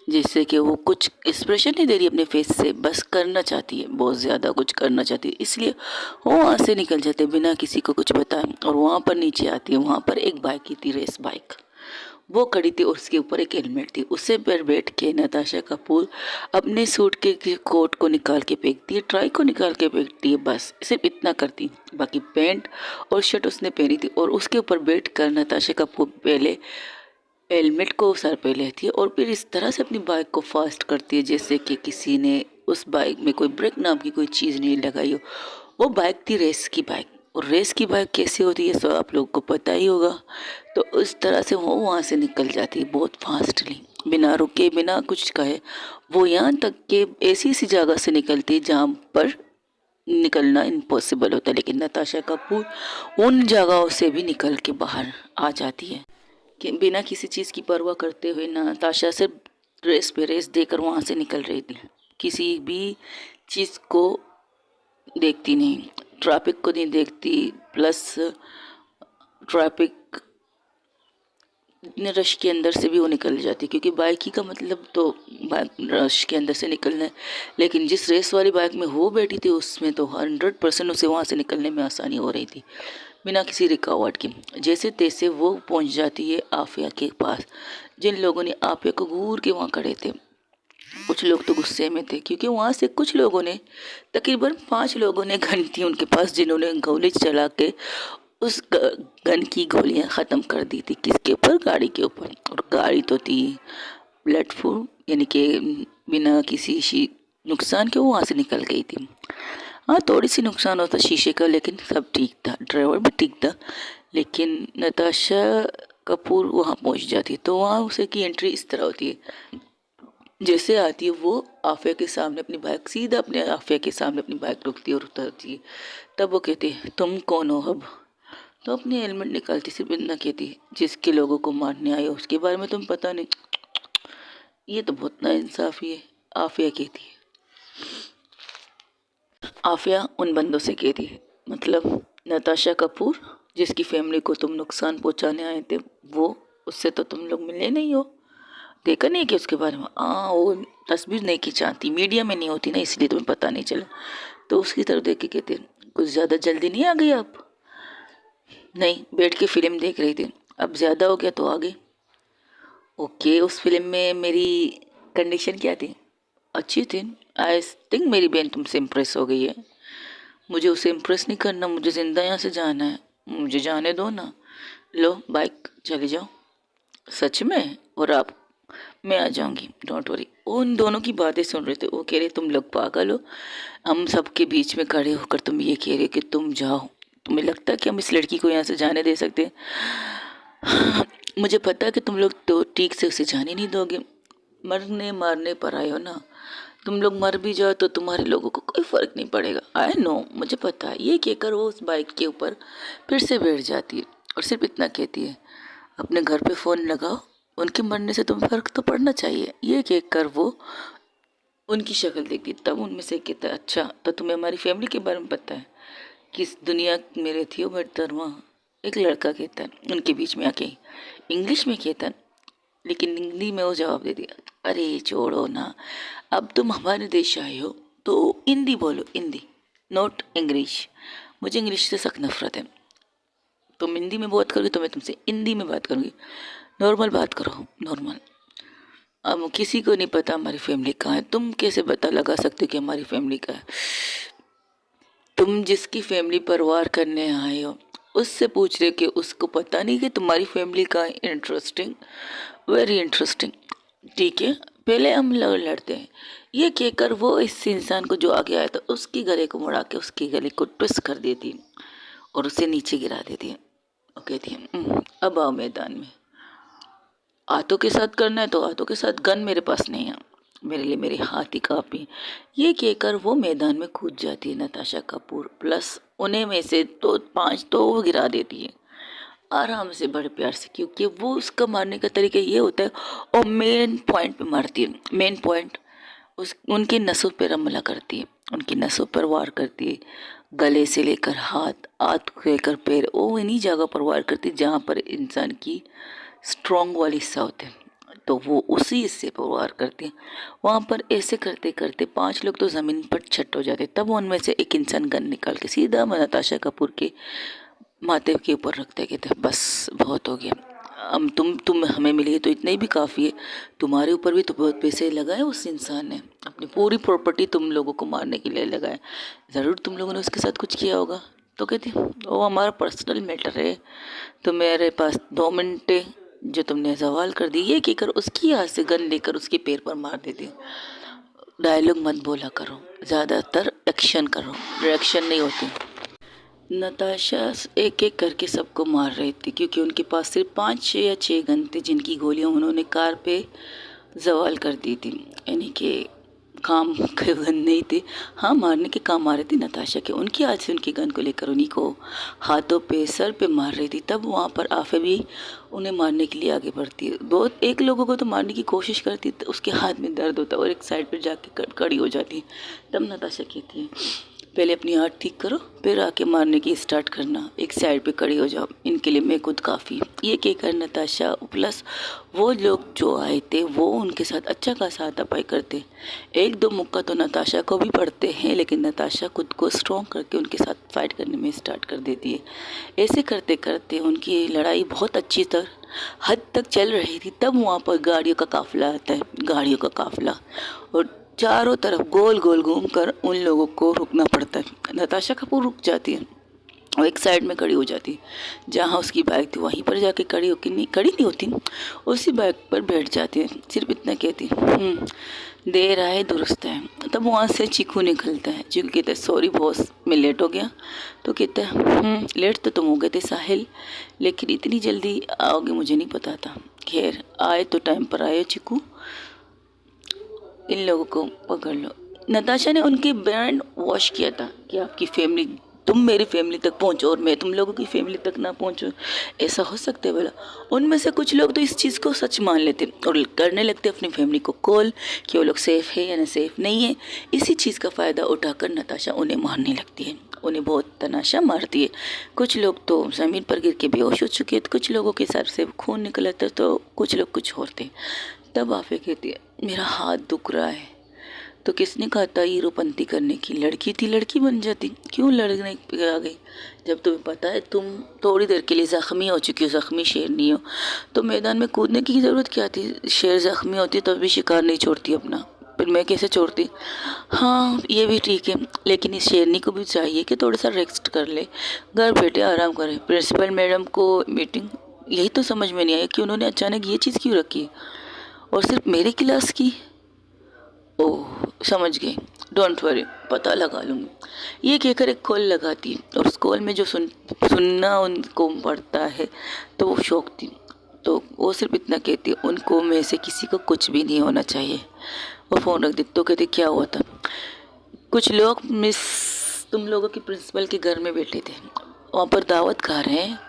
जैसे कि वो कुछ एक्सप्रेशन नहीं दे रही अपने फेस से, बस करना चाहती है, बहुत ज़्यादा कुछ करना चाहती है, इसलिए वो वहाँ से निकल जाते बिना किसी को कुछ बताए। और वहाँ पर नीचे आती है, वहाँ पर एक बाइक ही थी, रेस बाइक, वो खड़ी थी, और उसके ऊपर एक हेलमेट थी। उससे पर बैठ के नताशा कपूर अपने सूट के कोट को निकाल के फेंकती है, ट्राई को निकाल के फेंकती है, बस सिर्फ इतना करती। बाकी पैंट और शर्ट उसने पहनी थी, और उसके ऊपर बैठ कर नताशा कपूर पहले हेलमेट को सर पे लेती है, और फिर इस तरह से अपनी बाइक को फास्ट करती है जैसे कि किसी ने उस बाइक में कोई ब्रेक नाम की कोई चीज़ नहीं लगाई हो। वो बाइक थी रेस की बाइक, और रेस की बाइक कैसे होती है सब आप लोग को पता ही होगा। तो उस तरह से वो वहाँ से निकल जाती है बहुत फास्टली, बिना रुके बिना कुछ कहे। वो यहाँ तक कि ऐसी सी जगह से निकलती है जहाँ पर निकलना इम्पॉसिबल होता है, लेकिन नताशा कपूर उन जगहों से भी निकल के बाहर आ जाती है कि बिना किसी चीज़ की परवाह करते हुए। नताशा सिर्फ रेस पे रेस देकर वहाँ से निकल रही थी, किसी भी चीज़ को देखती नहीं, ट्रैफिक को नहीं देखती, प्लस ट्रैफिक रश के अंदर से भी वो निकल जाती, क्योंकि बाइक ही का मतलब तो बाइक रश के अंदर से निकलना है। लेकिन जिस रेस वाली बाइक में वो बैठी थी उसमें तो 100% उसे वहाँ से निकलने में आसानी हो रही थी बिना किसी रुकावट के। जैसे तैसे वो पहुँच जाती है आफिया के पास, जिन लोगों ने आफिया को घूर के वहाँ खड़े थे। कुछ लोग तो गुस्से में थे, क्योंकि वहाँ से कुछ लोगों ने, तकरीबन 5 लोगों ने गन थी उनके पास, जिन्होंने गोली चला के उस गन की गोलियां ख़त्म कर दी थी। किसके ऊपर, गाड़ी के ऊपर। और गाड़ी तो थी ब्लड प्रूफ, यानी कि बिना किसी नुकसान के वो वहाँ से निकल गई थी। हाँ थोड़ी सी नुकसान होता शीशे का, लेकिन सब ठीक था, ड्राइवर भी ठीक था। लेकिन नताशा कपूर वहाँ पहुँच जाती तो वहाँ उसे की एंट्री इस तरह होती है, जैसे आती है वो आफिया के सामने अपनी बाइक, सीधा अपने आफिया के सामने अपनी बाइक रोकती है और उतरती है। तब वो कहती है तुम कौन हो अब, तो अपनी हेलमेट निकालती, सिर्फ इतना कहती, जिसके लोगों को मारने आए हो उसके बारे में तुम्हें पता नहीं। ये तो बहुत नाइंसाफ़ी है, आफिया कहती है। आफिया उन बंदों से कहती है, मतलब नताशा कपूर जिसकी फैमिली को तुम नुकसान पहुंचाने आए थे, वो उससे तो तुम लोग मिले नहीं हो, देखा नहीं कि उसके बारे में। हाँ वो तस्वीर नहीं खिंचाती, मीडिया में नहीं होती ना, इसलिए तुम्हें पता नहीं चला। तो उसकी तरफ देख के कहते कुछ ज़्यादा जल्दी नहीं आ गई आप, नहीं, बैठ के फिल्म देख रही थी। अब ज़्यादा हो गया तो आगे। ओके, उस फिल्म में मेरी कंडीशन क्या थी? अच्छी थी। आई थिंक मेरी बहन तुमसे इम्प्रेस हो गई है। मुझे उसे इम्प्रेस नहीं करना, मुझे ज़िंदा यहाँ से जाना है। मुझे जाने दो ना। लो बाइक, चले जाओ। सच में? और आप? मैं आ जाऊंगी, डोंट वरी। उन दोनों की बातें सुन रहे थे। वो कह रहे तुम लोग पागल हो, हम सबके बीच में खड़े होकर तुम ये कह रहे कि तुम जाओ। तुम्हें लगता है कि हम इस लड़की को यहाँ से जाने दे सकते हैं? मुझे पता है कि तुम लोग तो ठीक से उसे जाने नहीं दोगे। मरने मारने पर आए हो ना। तुम लोग मर भी जाओ तो तुम्हारे लोगों को कोई फर्क नहीं पड़ेगा। आई नो, मुझे पता है। ये कहकर वो उस बाइक के ऊपर फिर से बैठ जाती है और सिर्फ इतना कहती है, अपने घर पे फ़ोन लगाओ, उनके मरने से तुम्हें फ़र्क तो पड़ना चाहिए। ये कहकर वो उनकी शक्ल देखती। तब उनमें से कहता है, अच्छा तो तुम्हें हमारी फैमिली के बारे में पता है, किस दुनिया में रहती हो बेहतरवा? एक लड़का कहता है उनके बीच में आके, इंग्लिश में कहता है, लेकिन हिंदी में वो जवाब दे दिया, अरे छोड़ो ना, अब तुम हमारे देश आए हो तो हिंदी बोलो, हिंदी, नॉट इंग्लिश। मुझे इंग्लिश से सख्त नफरत है। तुम हिंदी में बात करोगे तो मैं तुमसे हिंदी में बात करूँगी। नॉर्मल बात करो, नॉर्मल। अब किसी को नहीं पता हमारी फैमिली कहाँ है। तुम कैसे पता लगा सकते हो कि हमारी फैमिली कहाँ है? तुम जिसकी फैमिली पर वार करने आए हो उससे पूछ रहे कि उसको पता नहीं कि तुम्हारी फैमिली का? Interesting, very interesting. ठीक है, पहले हम लड़ते हैं। ये कहकर वो इस इंसान को जो आगे आया था उसके गले को मुड़ा के उसके गले को ट्विस्ट कर देती है और उसे नीचे गिरा देती है। और कहती है, अब आओ मैदान में। हाथों के साथ करना है तो हाथों के साथ, गन मेरे पास नहीं है, मेरे लिए मेरे हाथ ही काफ़ी हैं। ये कहकर वो मैदान में कूद जाती है नताशा कपूर, प्लस उन्हें में से तो 5 तो वो गिरा देती है आराम से, बड़े प्यार से, क्योंकि वो उसका मारने का तरीका ये होता है। और मेन पॉइंट पे मारती है, मेन पॉइंट, उस उनकी नसों पर हमला करती है, उनकी नसों पर वार करती है। गले से लेकर हाथ, हाथ से लेकर पैर, वो इन्हीं जगह पर वार करती है जहाँ पर इंसान की स्ट्रॉन्ग वाले हिस्सा होते हैं, तो वो उसी हिस्से पर वार करते हैं। वहाँ पर ऐसे करते करते 5 लोग तो ज़मीन पर छट हो जाते। तब उनमें से एक इंसान गन निकाल के सीधा नताशा कपूर के माथे के ऊपर रखते, कहते बस बहुत हो गया, हम तुम हमें मिली तो इतना ही भी काफ़ी है। तुम्हारे ऊपर भी तो बहुत पैसे लगाए उस इंसान ने, अपनी पूरी प्रॉपर्टी तुम लोगों को मारने के लिए लगाए। ज़रूर तुम लोगों ने उसके साथ कुछ किया होगा। तो कहती वो हमारा पर्सनल मैटर है, तो मेरे पास 2 मिनट है जो तुमने सवाल कर दी। ये कहकर उसकी हाथ से गन लेकर उसके पैर पर मार देती। डायलॉग मत बोला करो, ज़्यादातर एक्शन करो, रिएक्शन नहीं होती। नताशा एक एक करके सबको मार रही थी क्योंकि उनके पास सिर्फ 5 या 6 गन थे जिनकी गोलियां उन्होंने कार पे जवाल कर दी थी, यानी कि काम के गन नहीं थे। हाँ, मारने के काम आ रहे थे नताशा के। उनकी हाथ से उनकी गन को लेकर उन्हीं को हाथों पे, सर पे मार रही थी। तब वहाँ पर आफे भी उन्हें मारने के लिए आगे बढ़ती है। एक लोगों को तो मारने की कोशिश करती तो उसके हाथ में दर्द होता और एक साइड पर जाके खड़ी हो जाती। तब नताशा कहती है, पहले अपनी हाथ ठीक करो, फिर आके मारने की स्टार्ट करना, एक साइड पे खड़ी हो जाओ, इनके लिए मैं खुद काफ़ी। ये कहकर नताशा प्लस वो लोग जो आए थे वो उनके साथ अच्छा खासा हाथापाई करते। 1-2 मुक्का तो नताशा को भी पड़ते हैं, लेकिन नताशा खुद को स्ट्रॉन्ग करके उनके साथ फाइट करने में स्टार्ट कर देती है। ऐसे करते करते उनकी लड़ाई बहुत अच्छी हद तक चल रही थी। तब वहाँ पर गाड़ियों का काफिला आता है, गाड़ियों का काफिला, और चारों तरफ गोल गोल घूमकर उन लोगों को रुकना पड़ता है। नताशा कपूर रुक जाती है और एक साइड में खड़ी हो जाती है, जहाँ उसकी बाइक थी वहीं पर जाके खड़ी नहीं होती, उसी बाइक पर बैठ जाती है। सिर्फ इतना कहती है, देर आए दुरुस्त है। तब वहाँ से चीकू निकलता है। चीकू कहता है, सॉरी बॉस, मैं लेट हो गया। तो कहता है, लेट तो तुम हो गए थे साहिल, लेकिन इतनी जल्दी आओगे मुझे नहीं पता था। खैर, आए तो टाइम पर आए चीकू, इन लोगों को पकड़ लो। नताशा ने उनकी बैंड वॉश किया था कि आपकी फैमिली, तुम मेरी फैमिली तक पहुंचो और मैं तुम लोगों की फैमिली तक ना पहुंचो, ऐसा हो सकता है भला? उनमें से कुछ लोग तो इस चीज़ को सच मान लेते और करने लगते अपनी फैमिली को कॉल कि वो लोग सेफ़ है या ना सेफ़ नहीं है। इसी चीज़ का फ़ायदा उठाकर नताशा उन्हें मारने लगती है, उन्हें बहुत तनाशा मारती है। कुछ लोग तो ज़मीन पर गिर के बेहोश हो चुके थे, कुछ लोगों के सर से खून निकल था, तो कुछ लोग कुछ और थे। तब आफे कहती है, मेरा हाथ दुख रहा है, तो किसने कहा था हीरोपंती करने की? लड़की थी, लड़की बन जाती, क्यों लड़ने पे आ गई? जब तुम्हें पता है तुम थोड़ी देर के लिए ज़ख्मी हो चुकी हो, ज़ख्मी शेर नहीं हो, तो मैदान में कूदने की ज़रूरत क्या थी? शेर ज़ख्मी होती तब भी शिकार नहीं छोड़ती अपना, फिर मैं कैसे छोड़ती? हाँ ये भी ठीक है, लेकिन इस शेरनी को भी चाहिए कि थोड़ा सा रेस्ट कर ले, घर बैठे आराम करे। प्रिंसिपल मैडम को मीटिंग, यही तो समझ में नहीं आया कि उन्होंने अचानक ये चीज़ क्यों रखी और सिर्फ मेरे क्लास की। ओह समझ गई, डोंट वरी, पता लगा लूँगी। ये कहकर एक कॉल लगाती और उस कॉल में जो सुनना उनको पड़ता है तो वो शौक थी। तो वो सिर्फ इतना कहती, उनको में से किसी को कुछ भी नहीं होना चाहिए। वो फ़ोन रख देती। तो कहते क्या हुआ था? कुछ लोग मिस तुम लोगों की प्रिंसिपल के घर में बैठे थे, वहाँ पर दावत खा रहे हैं,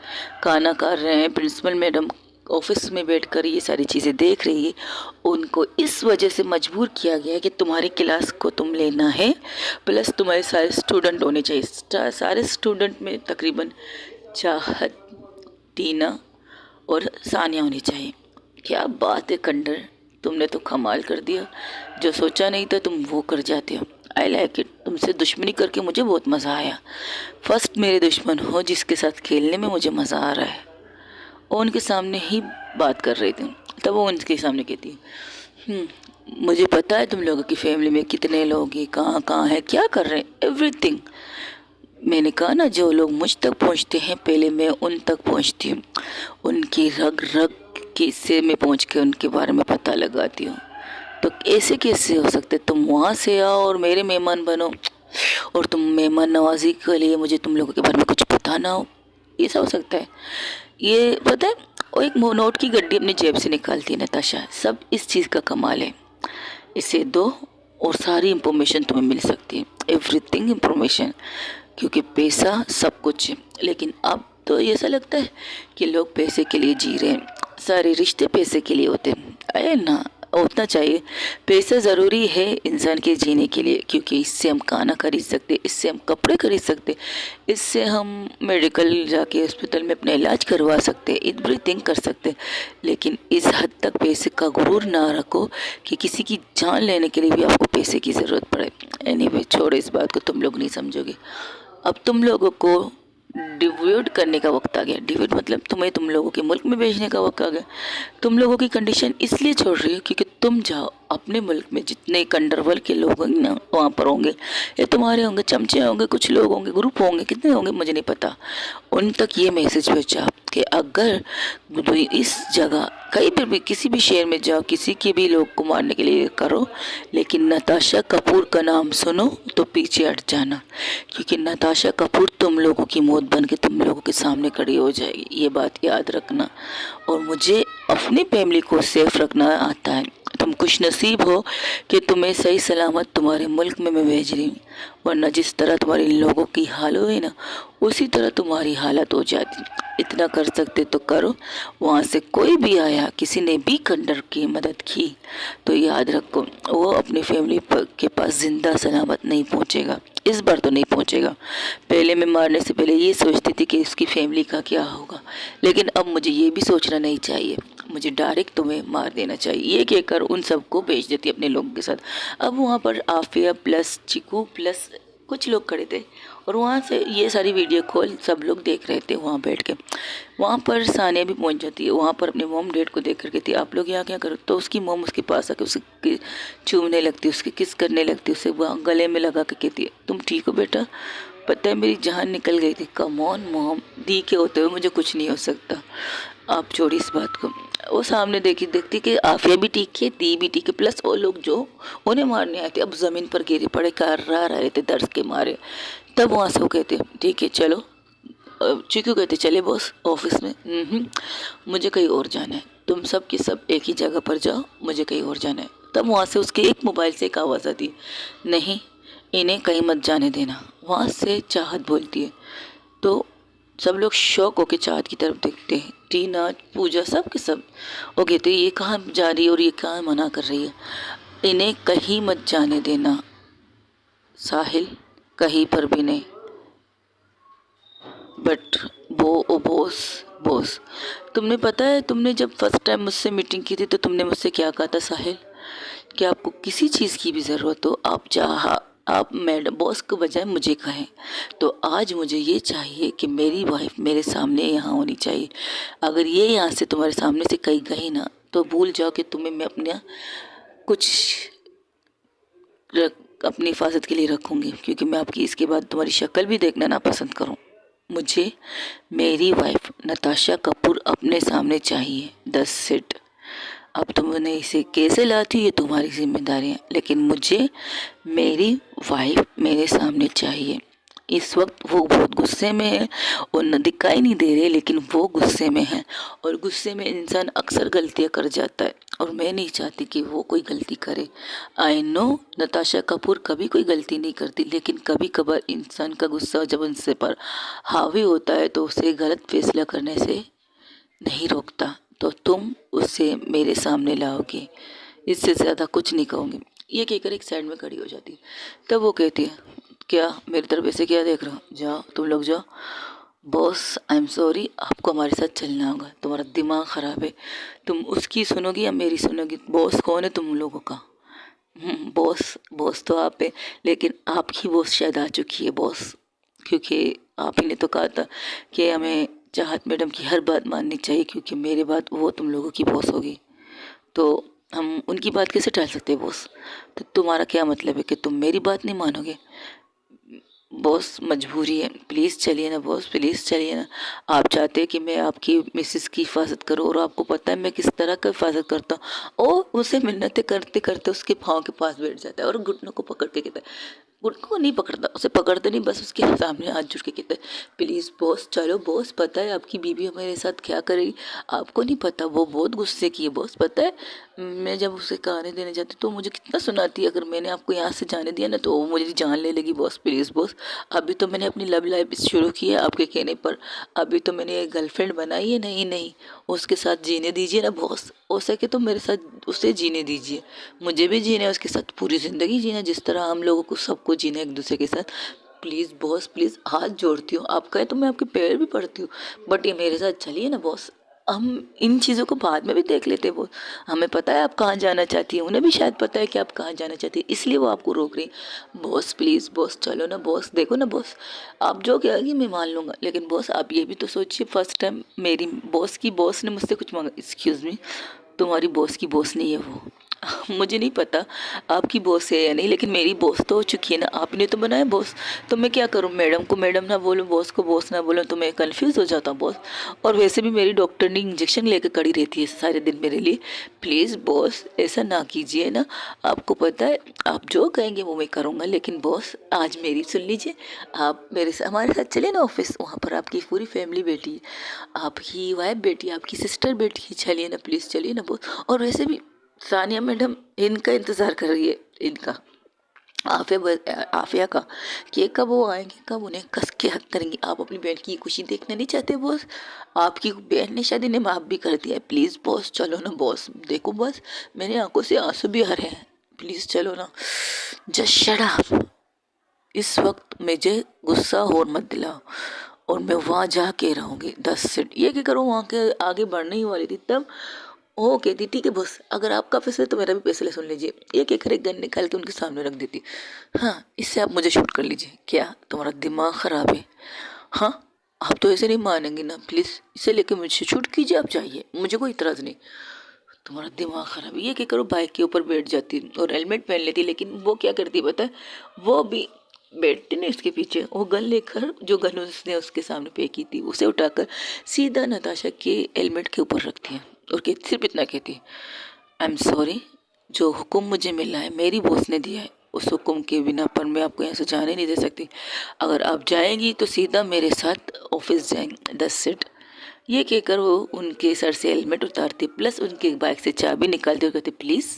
खाना खा रहे हैं। प्रिंसिपल मैडम ऑफिस में बैठकर ये सारी चीज़ें देख रही है। उनको इस वजह से मजबूर किया गया है कि तुम्हारी क्लास को तुम लेना है, प्लस तुम्हारे सारे स्टूडेंट होने चाहिए। सारे स्टूडेंट में तकरीबन चाहत, टीना और सानिया होनी चाहिए। क्या बात है कंडर, तुमने तो कमाल कर दिया, जो सोचा नहीं था तुम वो कर जाते हो। आई लाइक इट, तुमसे दुश्मनी करके मुझे बहुत मज़ा आया। फर्स्ट मेरे दुश्मन हो जिसके साथ खेलने में मुझे मज़ा आ रहा है। वो उनके सामने ही बात कर रही थी, तब वो उनके सामने कहती, मुझे पता है तुम लोगों की फैमिली में कितने लोग हैं, कहाँ कहाँ हैं, क्या कर रहे हैं, एवरीथिंग। मैंने कहा ना, जो लोग मुझ तक पहुंचते हैं पहले मैं उन तक पहुंचती हूँ, उनकी रग रग के हिस्से में पहुंच के उनके बारे में पता लगाती हूँ। तो ऐसे कैसे हो सकते, तुम वहाँ से आओ और मेरे मेहमान बनो, और तुम मेहमान नवाजी के लिए मुझे तुम लोगों के बारे में कुछ पता ना हो? ऐसा हो सकता है? ये पता है, वो एक नोट की गड्डी अपनी जेब से निकालती है नताशा। सब इस चीज़ का कमाल है, इसे दो और सारी इंफॉर्मेशन तुम्हें मिल सकती है, एवरीथिंग इंफॉर्मेशन, क्योंकि पैसा सब कुछ है। लेकिन अब तो ऐसा लगता है कि लोग पैसे के लिए जी रहे हैं, सारे रिश्ते पैसे के लिए होते हैं। अरे ना, उतना चाहिए, पैसा ज़रूरी है इंसान के जीने के लिए, क्योंकि इससे हम खाना खरीद सकते, इससे हम कपड़े खरीद सकते, इससे हम मेडिकल जाके हॉस्पिटल में अपना इलाज करवा सकते, एवरीथिंग कर सकते। लेकिन इस हद तक पैसे का गुरूर ना रखो कि किसी की जान लेने के लिए भी आपको पैसे की ज़रूरत पड़े। एनीवे छोड़ो, इस बात को तुम लोग नहीं समझोगे। अब तुम लोगों को डिवोट करने का वक्त आ गया। डिवोट मतलब तुम्हें तुम लोगों के मुल्क में भेजने का वक्त आ गया। तुम लोगों की कंडीशन इसलिए छोड़ रही हो क्योंकि तुम जाओ अपने मुल्क में, जितने कंडरवल के लोग होंगे ना वहाँ पर होंगे, ये तुम्हारे होंगे, चमचे होंगे, कुछ लोग होंगे, ग्रुप होंगे, कितने होंगे मुझे नहीं पता, उन तक ये मैसेज भेजा कि अगर इस जगह कहीं पर भी किसी भी शहर में जाओ, किसी के भी लोग को मारने के लिए करो, लेकिन नताशा कपूर का नाम सुनो तो पीछे हट जाना, क्योंकि नताशा कपूर तुम लोगों की मौत बन के तुम लोगों के सामने खड़ी हो जाएगी। ये बात याद रखना। और मुझे अपनी फैमिली को सेफ रखना आता है। तुम खुश नसीब हो कि तुम्हें सही सलामत तुम्हारे मुल्क में मैं भेज रही हूँ, वरना जिस तरह तुम्हारे लोगों की हाल हुई ना, उसी तरह तुम्हारी हालत हो जाती। इतना कर सकते तो करो। वहाँ से कोई भी आया, किसी ने भी खंडर की मदद की, तो याद रखो वो अपनी फैमिली के पास जिंदा सलामत नहीं पहुँचेगा। इस बार तो नहीं पहुँचेगा। पहले मैं मारने से पहले ये सोचती थी कि इसकी फैमिली का क्या होगा, लेकिन अब मुझे ये भी सोचना नहीं चाहिए, मुझे डायरेक्ट तुम्हें मार देना चाहिए। ये कहकर उन सबको भेज देती अपने लोगों के साथ। अब वहाँ पर आफिया प्लस चिकू प्लस कुछ लोग खड़े थे, और वहाँ से ये सारी वीडियो कॉल सब लोग देख रहे थे वहाँ बैठ के। वहाँ पर सानिया भी पहुँच जाती है, वहाँ पर अपने मॉम डैड को देख कर कहती है आप लोग यहाँ क्या करो, तो उसकी मॉम उसके पास आके उसके चूमने लगती, उसके किस करने लगती, उसे वहाँ गले में लगा के कहती है तुम ठीक हो बेटा, पता है मेरी जान निकल गई थी। कम ऑन मॉम, दी के होते हुए मुझे कुछ नहीं हो सकता, आप छोड़ी इस बात को। वो सामने देखती कि आफिया भी ठीक है, दी भी ठीक है, प्लस वो लोग जो उन्हें मारने आए थे अब ज़मीन पर गिरे पड़े, कर्रा रहे थे दर्द के मारे। तब वहाँ से वो कहते ठीक है चलो, चिकू कहते चले बॉस ऑफिस में, मुझे कहीं और जाना है, तुम सब के सब एक ही जगह पर जाओ, मुझे कहीं और जाना है। तब वहाँ से उसके एक मोबाइल से एक आवाज़ आती, नहीं इन्हें कहीं मत जाने देना। वहाँ से चाहत बोलती है। तो सब लोग शौक होकर चाहत की तरफ देखते हैं, टीना पूजा सब के सब। वो कहते ये कहाँ जा रही है और ये कहाँ मना कर रही है, इन्हें कहीं मत जाने देना साहिल, कहीं पर भी नहीं। बट वो बॉस तुमने पता है, तुमने जब फर्स्ट टाइम मुझसे मीटिंग की थी तो तुमने मुझसे क्या कहा था साहिल, कि आपको किसी चीज़ की भी ज़रूरत हो, आप मैडम बॉस के बजाय मुझे कहें। तो आज मुझे ये चाहिए कि मेरी वाइफ मेरे सामने यहाँ होनी चाहिए। अगर ये यहाँ से तुम्हारे सामने से कहीं गई ना, तो भूल जाओ कि तुम्हें मैं अपना कुछ अपनी हिफाजत के लिए रखूँगी, क्योंकि मैं आपकी इसके बाद तुम्हारी शक्ल भी देखना ना पसंद करूँ। मुझे मेरी वाइफ नताशा कपूर अपने सामने चाहिए। That's it. अब तुमने इसे कैसे लाती ये तुम्हारी जिम्मेदारी है, लेकिन मुझे मेरी वाइफ मेरे सामने चाहिए। इस वक्त वो बहुत गुस्से में है और न दिखाई नहीं दे रहे, लेकिन वो गुस्से में है। और गुस्से में इंसान अक्सर गलतियां कर जाता है, और मैं नहीं चाहती कि वो कोई गलती करे। आई नो नताशा कपूर कभी कोई गलती नहीं करती, लेकिन कभी कभार इंसान का गुस्सा जब उनसे पर हावी होता है तो उसे गलत फैसला करने से नहीं रोकता। तो तुम उसे मेरे सामने लाओगे, इससे ज़्यादा कुछ नहीं कहूँगी। ये कहकर एक साइड में खड़ी हो जाती है। तब वो कहती है, क्या मेरी तरफ ऐसे क्या देख रहे हो, जाओ तुम लोग जाओ। बॉस आई एम सॉरी, आपको हमारे साथ चलना होगा, तुम्हारा दिमाग ख़राब है। तुम उसकी सुनोगी या मेरी सुनोगी? बॉस कौन है तुम लोगों का? बॉस बॉस तो आप है, लेकिन आपकी बॉस शायद आ चुकी है बॉस, क्योंकि आप ही ने तो कहा था कि हमें चाहत मैडम की हर बात माननी चाहिए, क्योंकि मेरे बात वो तुम लोगों की बॉस होगी, तो हम उनकी बात कैसे टाल सकते हैं बॉस? तो तुम्हारा क्या मतलब है कि तुम मेरी बात नहीं मानोगे? बॉस मजबूरी है, प्लीज़ चलिए ना बॉस, प्लीज़ चलिए ना। आप चाहते हैं कि मैं आपकी मिसेस की हिफाजत करूं, और आपको पता है मैं किस तरह का हिफाजत करता हूँ। और उसे मिन्नतें करते करते उसके पाँव के पास बैठ जाता है और घुटनों को पकड़ के कहता है, घुटनों को नहीं पकड़ता, उसे पकड़ते नहीं, बस उसके सामने हाथ जुड़ के कहता है, प्लीज़ बॉस चलो बॉस, पता है आपकी बीवी मेरे साथ क्या करेगी, आपको नहीं पता, वो बहुत गुस्से की है बॉस, पता है मैं जब उसे खाने देने जाती तो मुझे कितना सुनाती है, अगर मैंने आपको यहाँ से जाने दिया ना तो वो मुझे जान ले लेगी बॉस, प्लीज़ बॉस। अभी तो मैंने अपनी लव लाइफ शुरू की है आपके कहने पर, अभी तो मैंने एक गर्लफ्रेंड बनाई है, नहीं नहीं उसके साथ जीने दीजिए ना बॉस, हो सके तो मेरे साथ उसे जीने दीजिए, मुझे भी जीना है उसके साथ, पूरी ज़िंदगी जीना जिस तरह हम लोगों को सबको जीना एक दूसरे के साथ। प्लीज़ बॉस प्लीज़, हाथ जोड़ती हूँ, आप कहे तो मैं आपके पैर भी पड़ती हूँ, बट ये मेरे साथ चलिए ना बॉस। हम इन चीज़ों को बाद में भी देख लेते हैं बॉस, हमें पता है आप कहाँ जाना चाहती हैं, उन्हें भी शायद पता है कि आप कहाँ जाना चाहती हैं, इसलिए वो आपको रोक रही हैं। बॉस प्लीज़ बॉस चलो ना बॉस, देखो ना बॉस, आप जो कहेंगी मैं मान लूँगा, लेकिन बॉस आप ये भी तो सोचिए, फर्स्ट टाइम मेरी बॉस की बॉस ने मुझसे कुछ मांगा। एक्सक्यूज़ मी, तुम्हारी बॉस की बॉस नहीं है वो। मुझे नहीं पता आपकी बॉस है या नहीं, लेकिन मेरी बॉस तो हो चुकी है ना, आपने तो बनाया बॉस, तो मैं क्या करूं, मैडम को मैडम ना बोलूं, बॉस को बॉस ना बोलूं, तो मैं कंफ्यूज हो जाता हूं बॉस। और वैसे भी मेरी डॉक्टर ने इंजेक्शन लेकर खड़ी रहती है सारे दिन मेरे लिए। प्लीज़ बॉस ऐसा ना कीजिए ना, आपको पता है आप जो कहेंगे वो मैं करूँगा, लेकिन बॉस आज मेरी सुन लीजिए, आप मेरे से हमारे साथ चले ना ऑफिस, वहाँ पर आपकी पूरी फैमिली बैठी है, आपकी वाइफ बैठी है, आपकी सिस्टर बैठी है, चलिए ना प्लीज़ चलिए ना बॉस। और वैसे भी सानिया मैडम इनका इंतज़ार कर रही है, इनका आफिया का, कि कब वो आएंगे, कब उन्हें कस के हक करेंगी। आप अपनी बहन की खुशी देखना नहीं चाहते बॉस? आपकी बहन ने शायद इन्हें माफ़ भी कर दिया है, प्लीज़ बॉस चलो ना बॉस, देखो बस मेरी आंखों से आंसू भी आ रहे हैं, प्लीज़ चलो ना। जस्ट शट अप, इस वक्त मुझे गुस्सा और मत दिलाओ, और मैं वहाँ जा के रहूँगी 10 सेट। ये क्या करूँ, वहाँ के आगे बढ़ने ही वाली थी तब वो कहती ठीक है बॉस, अगर आपका फैसला तो मेरा भी फैसला सुन लीजिए। एक एक गन निकाल के उनके सामने रख देती, हाँ इससे आप मुझे शूट कर लीजिए, क्या तुम्हारा दिमाग ख़राब है? हाँ आप तो ऐसे नहीं मानेंगे ना, प्लीज़ इसे लेके मुझसे शूट कीजिए, आप चाहिए, मुझे कोई इतराज़ नहीं। तुम्हारा दिमाग ख़राब है, ये क्या करो, बाइक के ऊपर बैठ जाती और हेलमेट पहन लेती, लेकिन वो क्या करती पता है, वो भी बैठती ना इसके पीछे, वो गन लेकर, जो गन उसने उसके सामने फेंकी थी उसे उठाकर सीधा नताशा के हेलमेट के ऊपर रखती है, और कहती सिर्फ इतना कहती, आई एम सॉरी, जो हुक्म मुझे मिला है मेरी बॉस ने दिया है, उस हुक्म के बिना पर मैं आपको यहाँ से जाने नहीं दे सकती, अगर आप जाएंगी तो सीधा मेरे साथ ऑफिस जाएंगे 10 सेट। ये कहकर वो उनके सर से हेलमेट उतारती, प्लस उनके बाइक से चाबी निकालते और कहते प्लीज़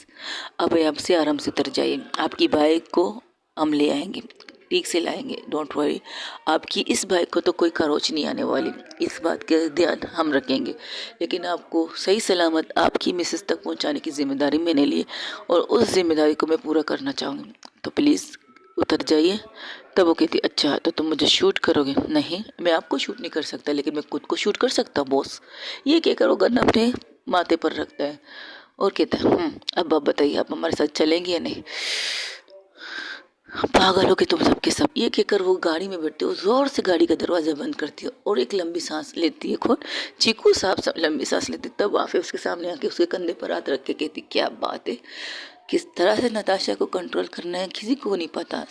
अब आपसे आराम से उतर जाइए, आपकी बाइक को हम ले आएंगे, ठीक से लाएंगे, डोंट वरी, आपकी इस बाइक को तो कोई खरोच नहीं आने वाली, इस बात का ध्यान हम रखेंगे, लेकिन आपको सही सलामत आपकी मिसेस तक पहुंचाने की जिम्मेदारी मैंने ली, और उस जिम्मेदारी को मैं पूरा करना चाहूँगी, तो प्लीज़ उतर जाइए। तब वो कहती अच्छा तो तुम मुझे शूट करोगे? नहीं मैं आपको शूट नहीं कर सकता, लेकिन मैं खुद को शूट कर सकता हूँ बॉस। ये कहकर वो गन अपने माथे पर रखता है और कहता है अब आप बताइए, आप हमारे साथ चलेंगे या नहीं? पागल हो कि तुम सबके सब। ये कहकर वो गाड़ी में बैठती है, जोर से गाड़ी का दरवाजा बंद करती है और एक लंबी सांस लेती है। खुद चीकू साहब सब लंबी सांस लेती, तब आफे उसके सामने आके उसके कंधे पर हाथ रख के कहती, क्या बात है, किस तरह से नताशा को कंट्रोल करना है किसी को नहीं पता,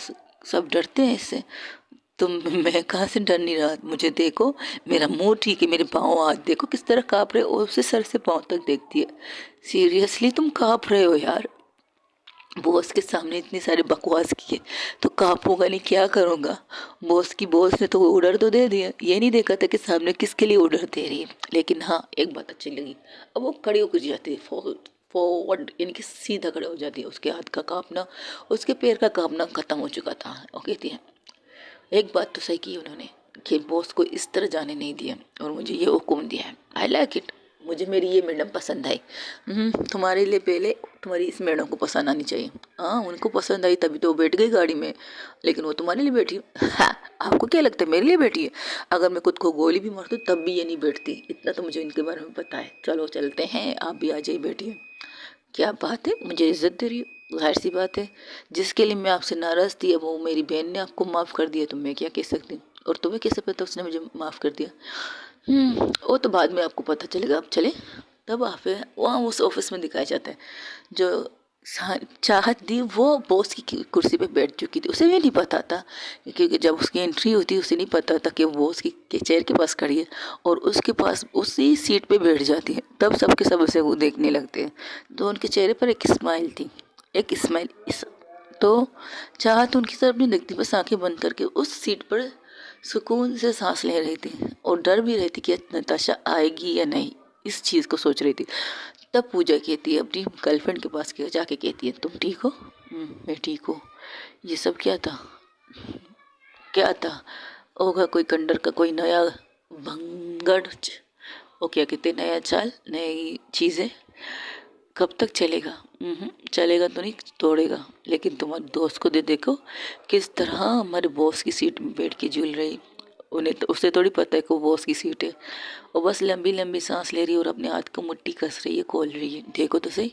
सब डरते हैं इससे। तुम, मैं कहाँ से डर नहीं रहा, मुझे देखो, मेरा मुंह ठीक है, मेरे पाँव हाथ देखो किस तरह काँप रहे हो। उसे सर से पाँव तक देखती है। सीरियसली तुम काँप रहे हो यार, बॉस के सामने इतनी सारी बकवास की है तो कांपूंगा नहीं, क्या करूँगा? बॉस ने तो ऑर्डर तो दे दिया, ये नहीं देखा था कि सामने किसके लिए ऑर्डर दे रही है। लेकिन हाँ, एक बात अच्छी लगी, अब वो खड़ी होकर जाती है, फॉरवर्ड यानी कि सीधा खड़े हो जाती है। उसके हाथ का कांपना, उसके पैर का कांपना खत्म हो चुका था। वो कहती है, एक बात तो सही की उन्होंने कि बॉस को इस तरह जाने नहीं दिया और मुझे ये हुक्म दिया है। आई लाइक इट, मुझे मेरी ये मैडम पसंद आई। तुम्हारे लिए पहले तुम्हारी इस मैडम को पसंद आनी चाहिए। हाँ, उनको पसंद आई तभी तो वो बैठ गई गाड़ी में, लेकिन वो तुम्हारे लिए बैठी। हाँ, आपको क्या लगता है मेरे लिए बैठी है? अगर मैं खुद को गोली भी मार दूँ तब भी ये नहीं बैठती। इतना तो मुझे इनके बारे में पता है। चलो चलते हैं, आप भी आ जाइए, बैठिए। क्या बात है, मुझे इज्जत दे रही हो, जाहिर सी बात है। जिसके लिए मैं आपसे नाराज़ थी, अब वो मेरी बहन ने आपको माफ़ कर दिया तो मैं क्या कह सकती हूँ? और तुम्हें कैसे पता उसने मुझे माफ़ कर दिया? वो तो बाद में आपको पता चलेगा, आप चले। तब आप वहाँ उस ऑफिस में दिखाया जाता है जो चाहत दी वो बॉस की कुर्सी पे बैठ चुकी थी। उसे भी नहीं पता था, क्योंकि जब उसकी एंट्री होती उसे नहीं पता था कि वो बॉस की चेयर के पास खड़ी है और उसके पास उसी सीट पे बैठ जाती है। तब सबके सब उसे वो देखने लगते हैं। तो उनके चेहरे पर एक स्माइल थी, एक स्माइल तो चाहत उनकी तरफ नहीं देखती, बस आंखें बंद करके उस सीट पर सुकून से सांस ले रही थी और डर भी रही थी कि नताशा आएगी या नहीं, इस चीज़ को सोच रही थी। तब पूजा कहती है अपनी गर्लफ्रेंड के पास जाके कहती है, तुम ठीक हो? मैं ठीक हूँ। ये सब क्या था, क्या था? होगा कोई कंडर का कोई नया भंगड़, वो क्या कहते, नया चाल, नई चीज़ें। कब तक चलेगा? चलेगा तो नहीं, तोड़ेगा। लेकिन तुम्हारे दोस्त को दे देखो किस तरह हमारे बॉस की सीट में बैठ के झूल रही। उन्हें तो, उसे थोड़ी पता है कि वो बॉस की सीट है। वो बस लंबी लंबी सांस ले रही है और अपने हाथ को मुट्ठी कस रही है, खोल रही है। देखो तो सही।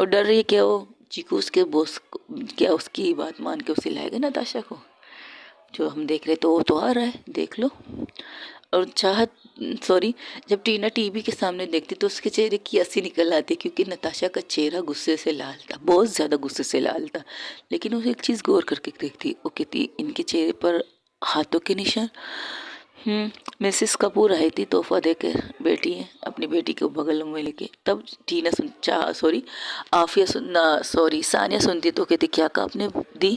और डर रही है क्या वो चीकू उसके बॉस को, क्या उसकी बात मान के उसे लाएगा नताशा को? जो हम देख रहे तो वो तो आ रहा है, देख लो। और चाहत, सॉरी, जब टीना टीवी के सामने देखती तो उसके चेहरे की हंसी निकल आती, क्योंकि नताशा का चेहरा गुस्से से लाल था, बहुत ज़्यादा गुस्से से लाल था। लेकिन वो एक चीज़ गौर करके देखती, वो कहती इनके चेहरे पर हाथों के निशान। मिसेस कपूर आई थी तोहफा देकर, बेटी है अपनी बेटी को बगल में लेके। तब टीना सुन सॉरी आफिया सुनना, सॉरी सानिया सुनती तो कहती, क्या कहा आपने दी,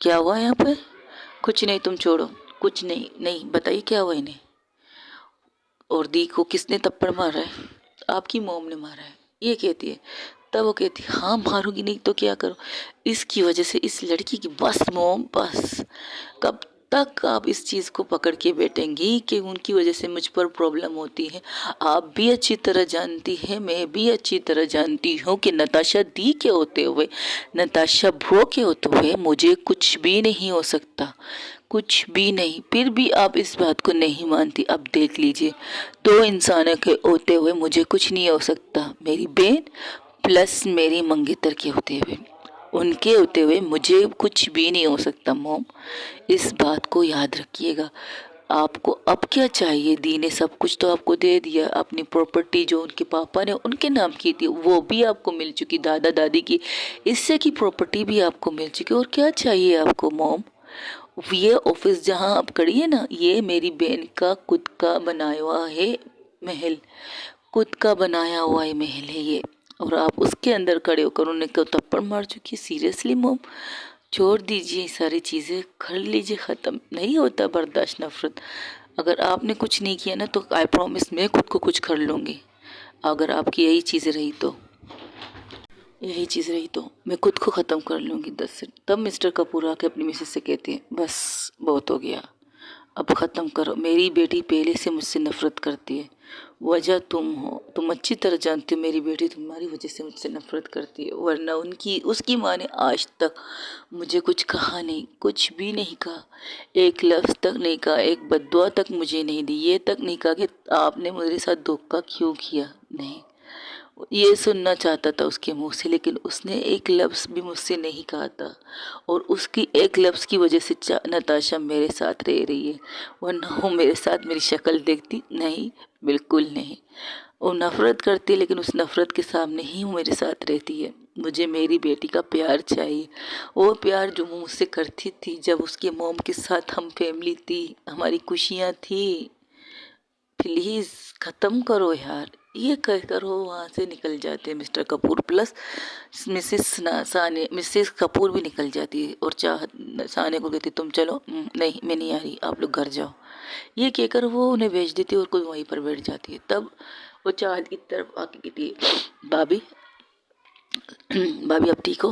क्या हुआ यहाँ पे? कुछ नहीं, तुम छोड़ो, कुछ नहीं, नहीं बताइए क्या हुआ इन्हें? और दी को किसने थप्पड़ मारा है? आपकी मोम ने मारा है, ये कहती है। तब वो कहती, हाँ मारूंगी, नहीं तो क्या करूँ, इसकी वजह से, इस लड़की की, बस मोम बस। कब तक आप इस चीज़ को पकड़ के बैठेंगी कि उनकी वजह से मुझ पर प्रॉब्लम होती है? आप भी अच्छी तरह जानती है, मैं भी अच्छी तरह जानती हूँ कि नताशा दी के होते हुए, नताशा ब्रो के होते हुए मुझे कुछ भी नहीं हो सकता, कुछ भी नहीं। फिर भी आप इस बात को नहीं मानती। अब देख लीजिए, दो इंसानों के होते हुए मुझे कुछ नहीं हो सकता, मेरी बहन प्लस मेरी मंगेतर के होते हुए, उनके होते हुए मुझे कुछ भी नहीं हो सकता। मोम, इस बात को याद रखिएगा। आपको अब क्या चाहिए? दी ने सब कुछ तो आपको दे दिया। अपनी प्रॉपर्टी जो उनके पापा ने उनके नाम की थी वो भी आपको मिल चुकी, दादा दादी की इससे की प्रॉपर्टी भी आपको मिल चुकी। और क्या चाहिए आपको मोम? ये ऑफिस जहाँ आप खड़ी है ना, ये मेरी बहन का खुद का बनाया हुआ है महल, खुद का बनाया हुआ है महल है ये, और आप उसके अंदर खड़े होकर उन्हें क्यों थप्पड़ मार चुकी? सीरियसली मोम, छोड़ दीजिए सारी चीज़ें, कर लीजिए ख़त्म। नहीं होता बर्दाश्त नफरत। अगर आपने कुछ नहीं किया ना तो आई प्रॉमिस मैं खुद को कुछ कर लूँगी। अगर आपकी यही चीज़ रही तो, यही चीज़ रही तो मैं खुद को ख़त्म कर लूँगी 10 से। तब मिस्टर कपूर आके अपनी मिसेस से कहते हैं, बस बहुत हो गया, अब ख़त्म करो। मेरी बेटी पहले से मुझसे नफ़रत करती है, वजह तुम हो। तुम अच्छी तरह जानती हो मेरी बेटी तुम्हारी वजह से मुझसे नफ़रत करती है, वरना उसकी माँ ने आज तक मुझे कुछ कहा नहीं, कुछ भी नहीं कहा, एक लफ्ज़ तक नहीं कहा, एक बद्दुआ तक मुझे नहीं दी, ये तक नहीं कहा कि आपने मेरे साथ धोखा क्यों किया। नहीं, ये सुनना चाहता था उसके मुंह से, लेकिन उसने एक लफ्ज़ भी मुझसे नहीं कहा था। और उसकी एक लफ्ज़ की वजह से नताशा मेरे साथ रह रही है, वरना वो मेरे साथ मेरी शक्ल देखती नहीं, बिल्कुल नहीं। वो नफ़रत करती है, लेकिन उस नफ़रत के सामने ही वो मेरे साथ रहती है। मुझे मेरी बेटी का प्यार चाहिए, वो प्यार जो वो मुझसे करती थी जब उसके मोम के साथ हम फैमिली थी, हमारी खुशियाँ थी। प्लीज़ ख़त्म करो यार, ये कह कर वो वहाँ से निकल जाते हैं मिस्टर कपूर, प्लस साने मिसेस कपूर भी निकल जाती है और साने को कहती तुम चलो, नहीं मैं नहीं आ रही, आप लोग घर जाओ, ये कहकर वो उन्हें भेज देती है और कोई वहीं पर बैठ जाती है। तब वो चाहत की तरफ आके कहती है भाभी, भाभी आप ठीक हो?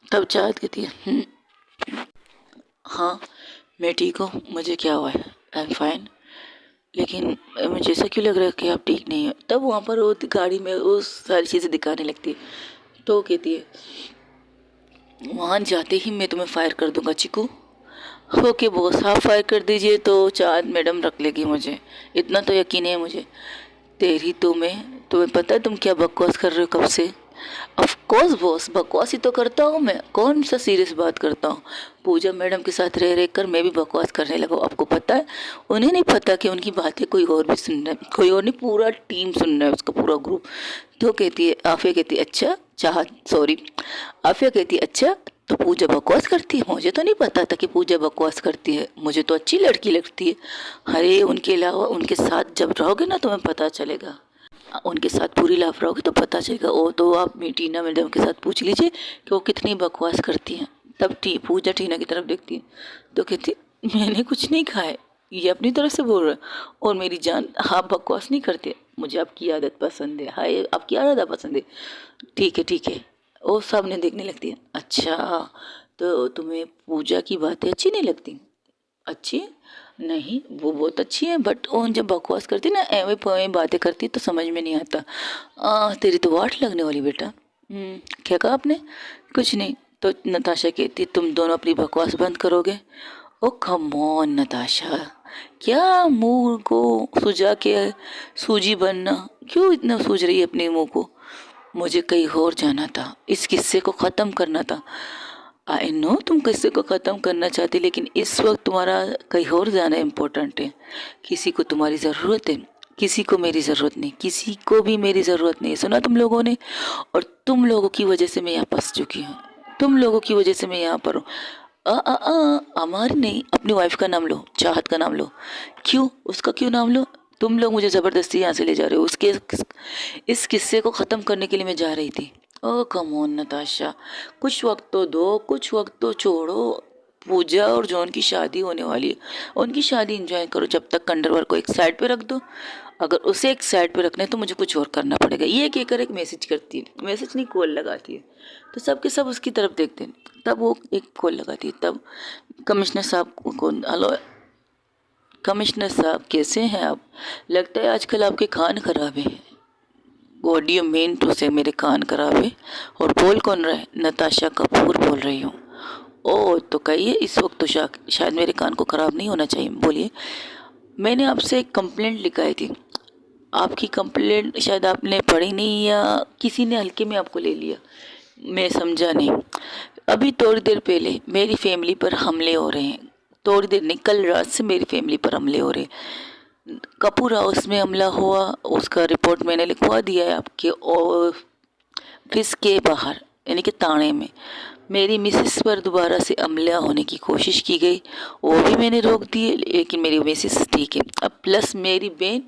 तब चाहत कहती है हाँ मैं ठीक हूँ, मुझे क्या हुआ है, आई एम फाइन, लेकिन मुझे ऐसा क्यों लग रहा है कि आप ठीक नहीं हो? तब वहाँ पर वो गाड़ी में वो सारी चीज़ें दिखाने लगती है। तो वो कहती है वहाँ जाते ही मैं तुम्हें फायर कर दूंगा चिकू। ओके बॉस, आप फायर कर दीजिए तो चाँद मैडम रख लेगी मुझे, इतना तो यकीन है मुझे। तेरी तो मैं, तुम्हें पता है तुम क्या बकवास कर रहे हो कब से? ऑफ कोर्स बॉस, बकवास ही तो करता हूँ मैं, कौन सा सीरियस बात करता हूँ। पूजा मैडम के साथ रह रह कर मैं भी बकवास करने लगा, आपको पता है? उन्हें नहीं पता कि उनकी बातें कोई और भी सुन रहा है, कोई और नहीं, पूरा टीम सुन रहा है, उसका पूरा ग्रुप। तो कहती है आफिया, कहती है अच्छा सॉरी, आफिया कहती है अच्छा तो पूजा बकवास करती है? मुझे तो नहीं पता था कि पूजा बकवास करती है, मुझे तो अच्छी लड़की लगती है। अरे उनके अलावा उनके साथ जब रहोगे ना तुम्हें पता चलेगा, उनके साथ पूरी लाइफ रहोगे तो पता चलेगा। वो तो आप टीना मैडम के साथ पूछ लीजिए कि वो कितनी बकवास करती हैं। तब पूजा टीना की तरफ देखती है तो कहती मैंने कुछ नहीं कहा है, ये अपनी तरफ से बोल रहा है। और मेरी जान, आप बकवास नहीं करते, मुझे आपकी आदत पसंद है, हाय आपकी आदत पसंद है, ठीक है। वो सब ने देखने लगती है, अच्छा तो तुम्हें पूजा की बातें अच्छी नहीं लगती? अच्छी नहीं, वो बहुत अच्छी है, बट वो जब बकवास करती ना एवं पवें बातें करती तो समझ में नहीं आता। तेरी तो वाट लगने वाली बेटा। क्या कहा आपने? कुछ नहीं। तो नताशा कहती तुम दोनों अपनी बकवास बंद करोगे? ओ कम ऑन नताशा, क्या मुंह को सुझा के सूजी बनना, क्यों इतना सूझ रही है अपने मुंह को? मुझे कहीं और जाना था, इस किस्से को ख़त्म करना था। आई नो तुम किस्से को ख़त्म करना चाहती, लेकिन इस वक्त तुम्हारा कहीं और जाना इम्पोर्टेंट है। किसी को तुम्हारी ज़रूरत है, किसी को मेरी ज़रूरत नहीं, किसी को भी मेरी ज़रूरत नहीं, सुना तुम लोगों ने? और तुम लोगों की वजह से मैं यहाँ फंस चुकी हूँ, तुम लोगों की वजह से मैं यहाँ पर हूँ। हमारी नहीं, अपनी वाइफ का नाम लो, चाहत का नाम लो। क्यों, उसका क्यों नाम लो? तुम लोग मुझे ज़बरदस्ती यहाँ से ले जा रहे हो, उसके इस किस्से को ख़त्म करने के लिए मैं जा रही थी। ओ कम ऑन नताशा, कुछ वक्त तो दो, कुछ वक्त तो छोड़ो। पूजा और जॉन की शादी होने वाली है, उनकी शादी एंजॉय करो, जब तक कंडरवर को एक साइड पे रख दो। अगर उसे एक साइड पे रखना है तो मुझे कुछ और करना पड़ेगा। ये कहकर एक मैसेज करती है, मैसेज नहीं कॉल लगाती है, तो सब के सब उसकी तरफ देखते हैं। तब वो एक कॉल लगाती है, तब कमिश्नर साहब को, हेलो कमिश्नर साहब कैसे हैं आप? लगता है आजकल आपके कान खराब है। What do you mean to say मेरे कान खराब है? और बोल कौन रहा है? नताशा कपूर बोल रही हूँ। ओह तो कहिए, इस वक्त तो शायद मेरे कान को ख़राब नहीं होना चाहिए, बोलिए। मैंने आपसे एक कंप्लेंट लिखाई थी, आपकी कंप्लेंट शायद आपने पढ़ी नहीं या किसी ने हल्के में आपको ले लिया, मैं समझा नहीं। अभी थोड़ी देर पहले मेरी फैमिली पर हमले हो रहे हैं, थोड़ी देर नहीं, कल रात से मेरी फैमिली पर हमले हो रहे हैं। कपूर हाउस में हमला हुआ, उसका रिपोर्ट मैंने लिखवा दिया है आपके ऑफिस के बाहर, यानी कि थाने में। मेरी मिसेस पर दोबारा से हमला होने की कोशिश की गई, वो भी मैंने रोक दिए, लेकिन मेरी मिसेस ठीक है। अब प्लस मेरी बहन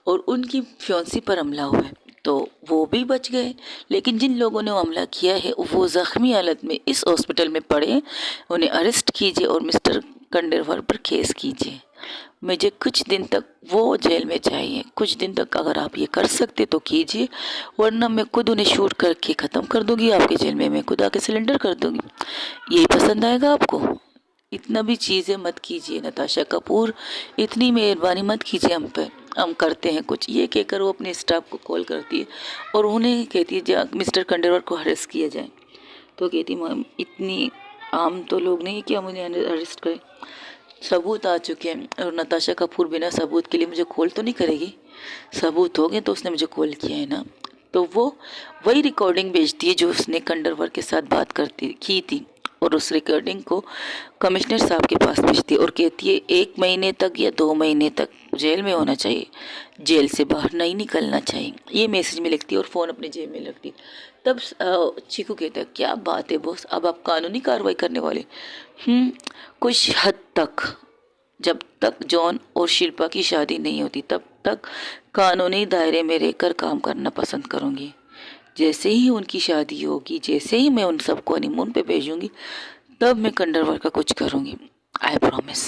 और उनकी फ्योंसी पर हमला हुआ है, तो वो भी बच गए। लेकिन जिन लोगों ने हमला किया है वो ज़ख्मी हालत में इस हॉस्पिटल में पड़े हैं, उन्हें अरेस्ट कीजिए और मिस्टर कंडेरवर पर केस कीजिए। मुझे कुछ दिन तक वो जेल में चाहिए, कुछ दिन तक अगर आप ये कर सकते तो कीजिए, वरना मैं खुद उन्हें शूट करके ख़त्म कर दूंगी आपके जेल में, मैं खुद आके सिलेंडर कर दूंगी। यही पसंद आएगा आपको? इतना भी चीज़ें मत कीजिए नताशा कपूर, इतनी मेहरबानी मत कीजिए हम पे, हम करते हैं कुछ। ये कहकर वो अपने स्टाफ को कॉल करती है और उन्हें कहती है मिस्टर कंडेरवर को अरेस्ट किया जाए। तो कहती मैम इतनी आम तो लोग नहीं कि हम उन्हें अरेस्ट करें, सबूत आ चुके हैं। और नताशा कपूर बिना सबूत के लिए मुझे कॉल तो नहीं करेगी, सबूत हो गए तो उसने मुझे कॉल किया है ना। तो वो वही रिकॉर्डिंग भेजती है जो उसने कंडरवर के साथ बात की थी, और उस रिकॉर्डिंग को कमिश्नर साहब के पास भेजती है और कहती है 1 महीने तक या 2 महीने तक जेल में होना चाहिए, जेल से बाहर नहीं निकलना चाहिए, ये मैसेज में लिखती है और फ़ोन अपने जेब में रखती है। तब चीकू कहता है क्या बात है बॉस, अब आप कानूनी कार्रवाई करने वाले? कुछ हद तक, जब तक जॉन और शिल्पा की शादी नहीं होती तब तक कानूनी दायरे में रहकर काम करना पसंद करूँगी। जैसे ही उनकी शादी होगी, जैसे ही मैं उन सबको हनीमून पे भेजूंगी, तब मैं कंडरवर का कुछ करूँगी, आई प्रॉमिस।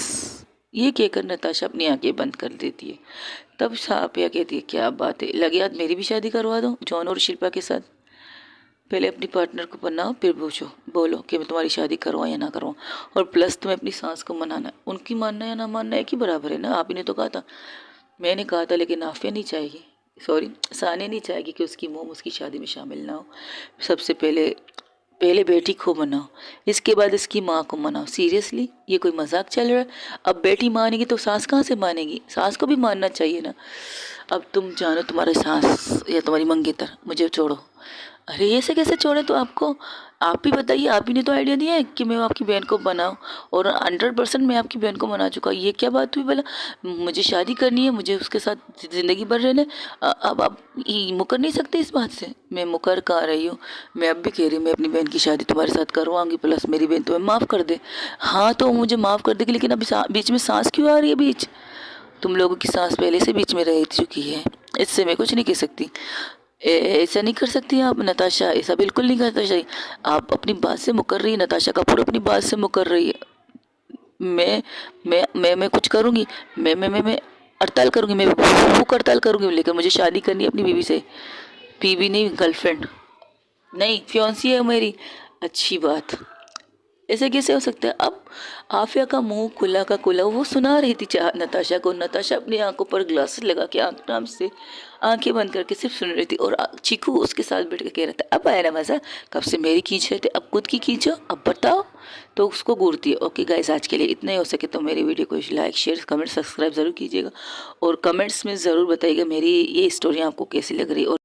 ये कहकर नताशा अपनी आंखें बंद कर देती है। तब सापिया कहती है क्या बात है, लगे हाथ मेरी भी शादी करवा दो जॉन और शिल्पा के साथ। पहले अपनी पार्टनर को बनाओ, फिर बोलो कि मैं तुम्हारी शादी करवाऊँ या ना करवाऊँ। और प्लस तुम्हें अपनी सास को मनाना, उनकी मानना या ना मानना एक ही बराबर है ना। आप ही ने तो कहा था, मैंने कहा था, लेकिन आफिया नहीं चाहेगी, सॉरी सानिया नहीं चाहेगी कि उसकी मोम उसकी शादी में शामिल ना हो। सबसे पहले बेटी को मनाओ, इसके बाद इसकी माँ को मनाओ। सीरियसली ये कोई मजाक चल रहा है? अब बेटी मानेगी तो सास कहाँ से मानेगी? सास को भी मानना चाहिए ना। अब तुम जानो तुम्हारे सास या तुम्हारी मंगेतर, मुझे छोड़ो। अरे ऐसे कैसे छोड़े? तो आपको, आप ही बताइए, आप ही ने तो आइडिया दिया है कि मैं आपकी बहन को बनाऊं, और 100% मैं आपकी बहन को मना चुका। ये क्या बात हुई भला? मुझे शादी करनी है, मुझे उसके साथ ज़िंदगी भर रहना है। अब आप मुकर नहीं सकते इस बात से। मैं मुकर कहाँ रही हूँ? मैं अब भी कह रही हूँ मैं अपनी बहन की शादी तुम्हारे साथ करवाऊंगी, प्लस मेरी बहन तुम्हें माफ़ कर दे। हाँ तो मुझे माफ़ कर देगी, लेकिन अभी बीच में सांस क्यों आ रही है? बीच तुम लोगों की सांस पहले से बीच में रह चुकी है, इससे मैं कुछ नहीं कह सकती। ऐसा नहीं कर सकती आप नताशा, ऐसा बिल्कुल नहीं करना चाहिए। आप अपनी बात से मुकर रही है, नताशा कपूर अपनी बात से मुकर रही है। मैं कुछ करूँगी, मैं हड़ताल करूँगी, मैं भूख हड़ताल करूँगी, लेकिन मुझे शादी करनी है अपनी बीवी से। बीवी नहीं, गर्लफ्रेंड नहीं, फियांसी है मेरी। अच्छी बात, ऐसे कैसे हो सकता है? अब आफिया का मुंह खुला का खुला वो सुना रही थी नताशा को। नताशा अपनी आंखों पर ग्लासेस लगा के आराम से आंखें बंद करके सिर्फ सुन रही थी, और चीकू उसके साथ बैठ के कह रहा था अब आया ना मज़ा, कब से मेरी खींच रहे थे, अब खुद की खींचो, अब बताओ। तो उसको घूरती है। ओके गाइस, आज के लिए इतना ही। हो सके तो मेरी वीडियो को लाइक शेयर कमेंट सब्सक्राइब ज़रूर कीजिएगा, और कमेंट्स में ज़रूर बताइएगा मेरी ये स्टोरी आपको कैसी लग रही है। और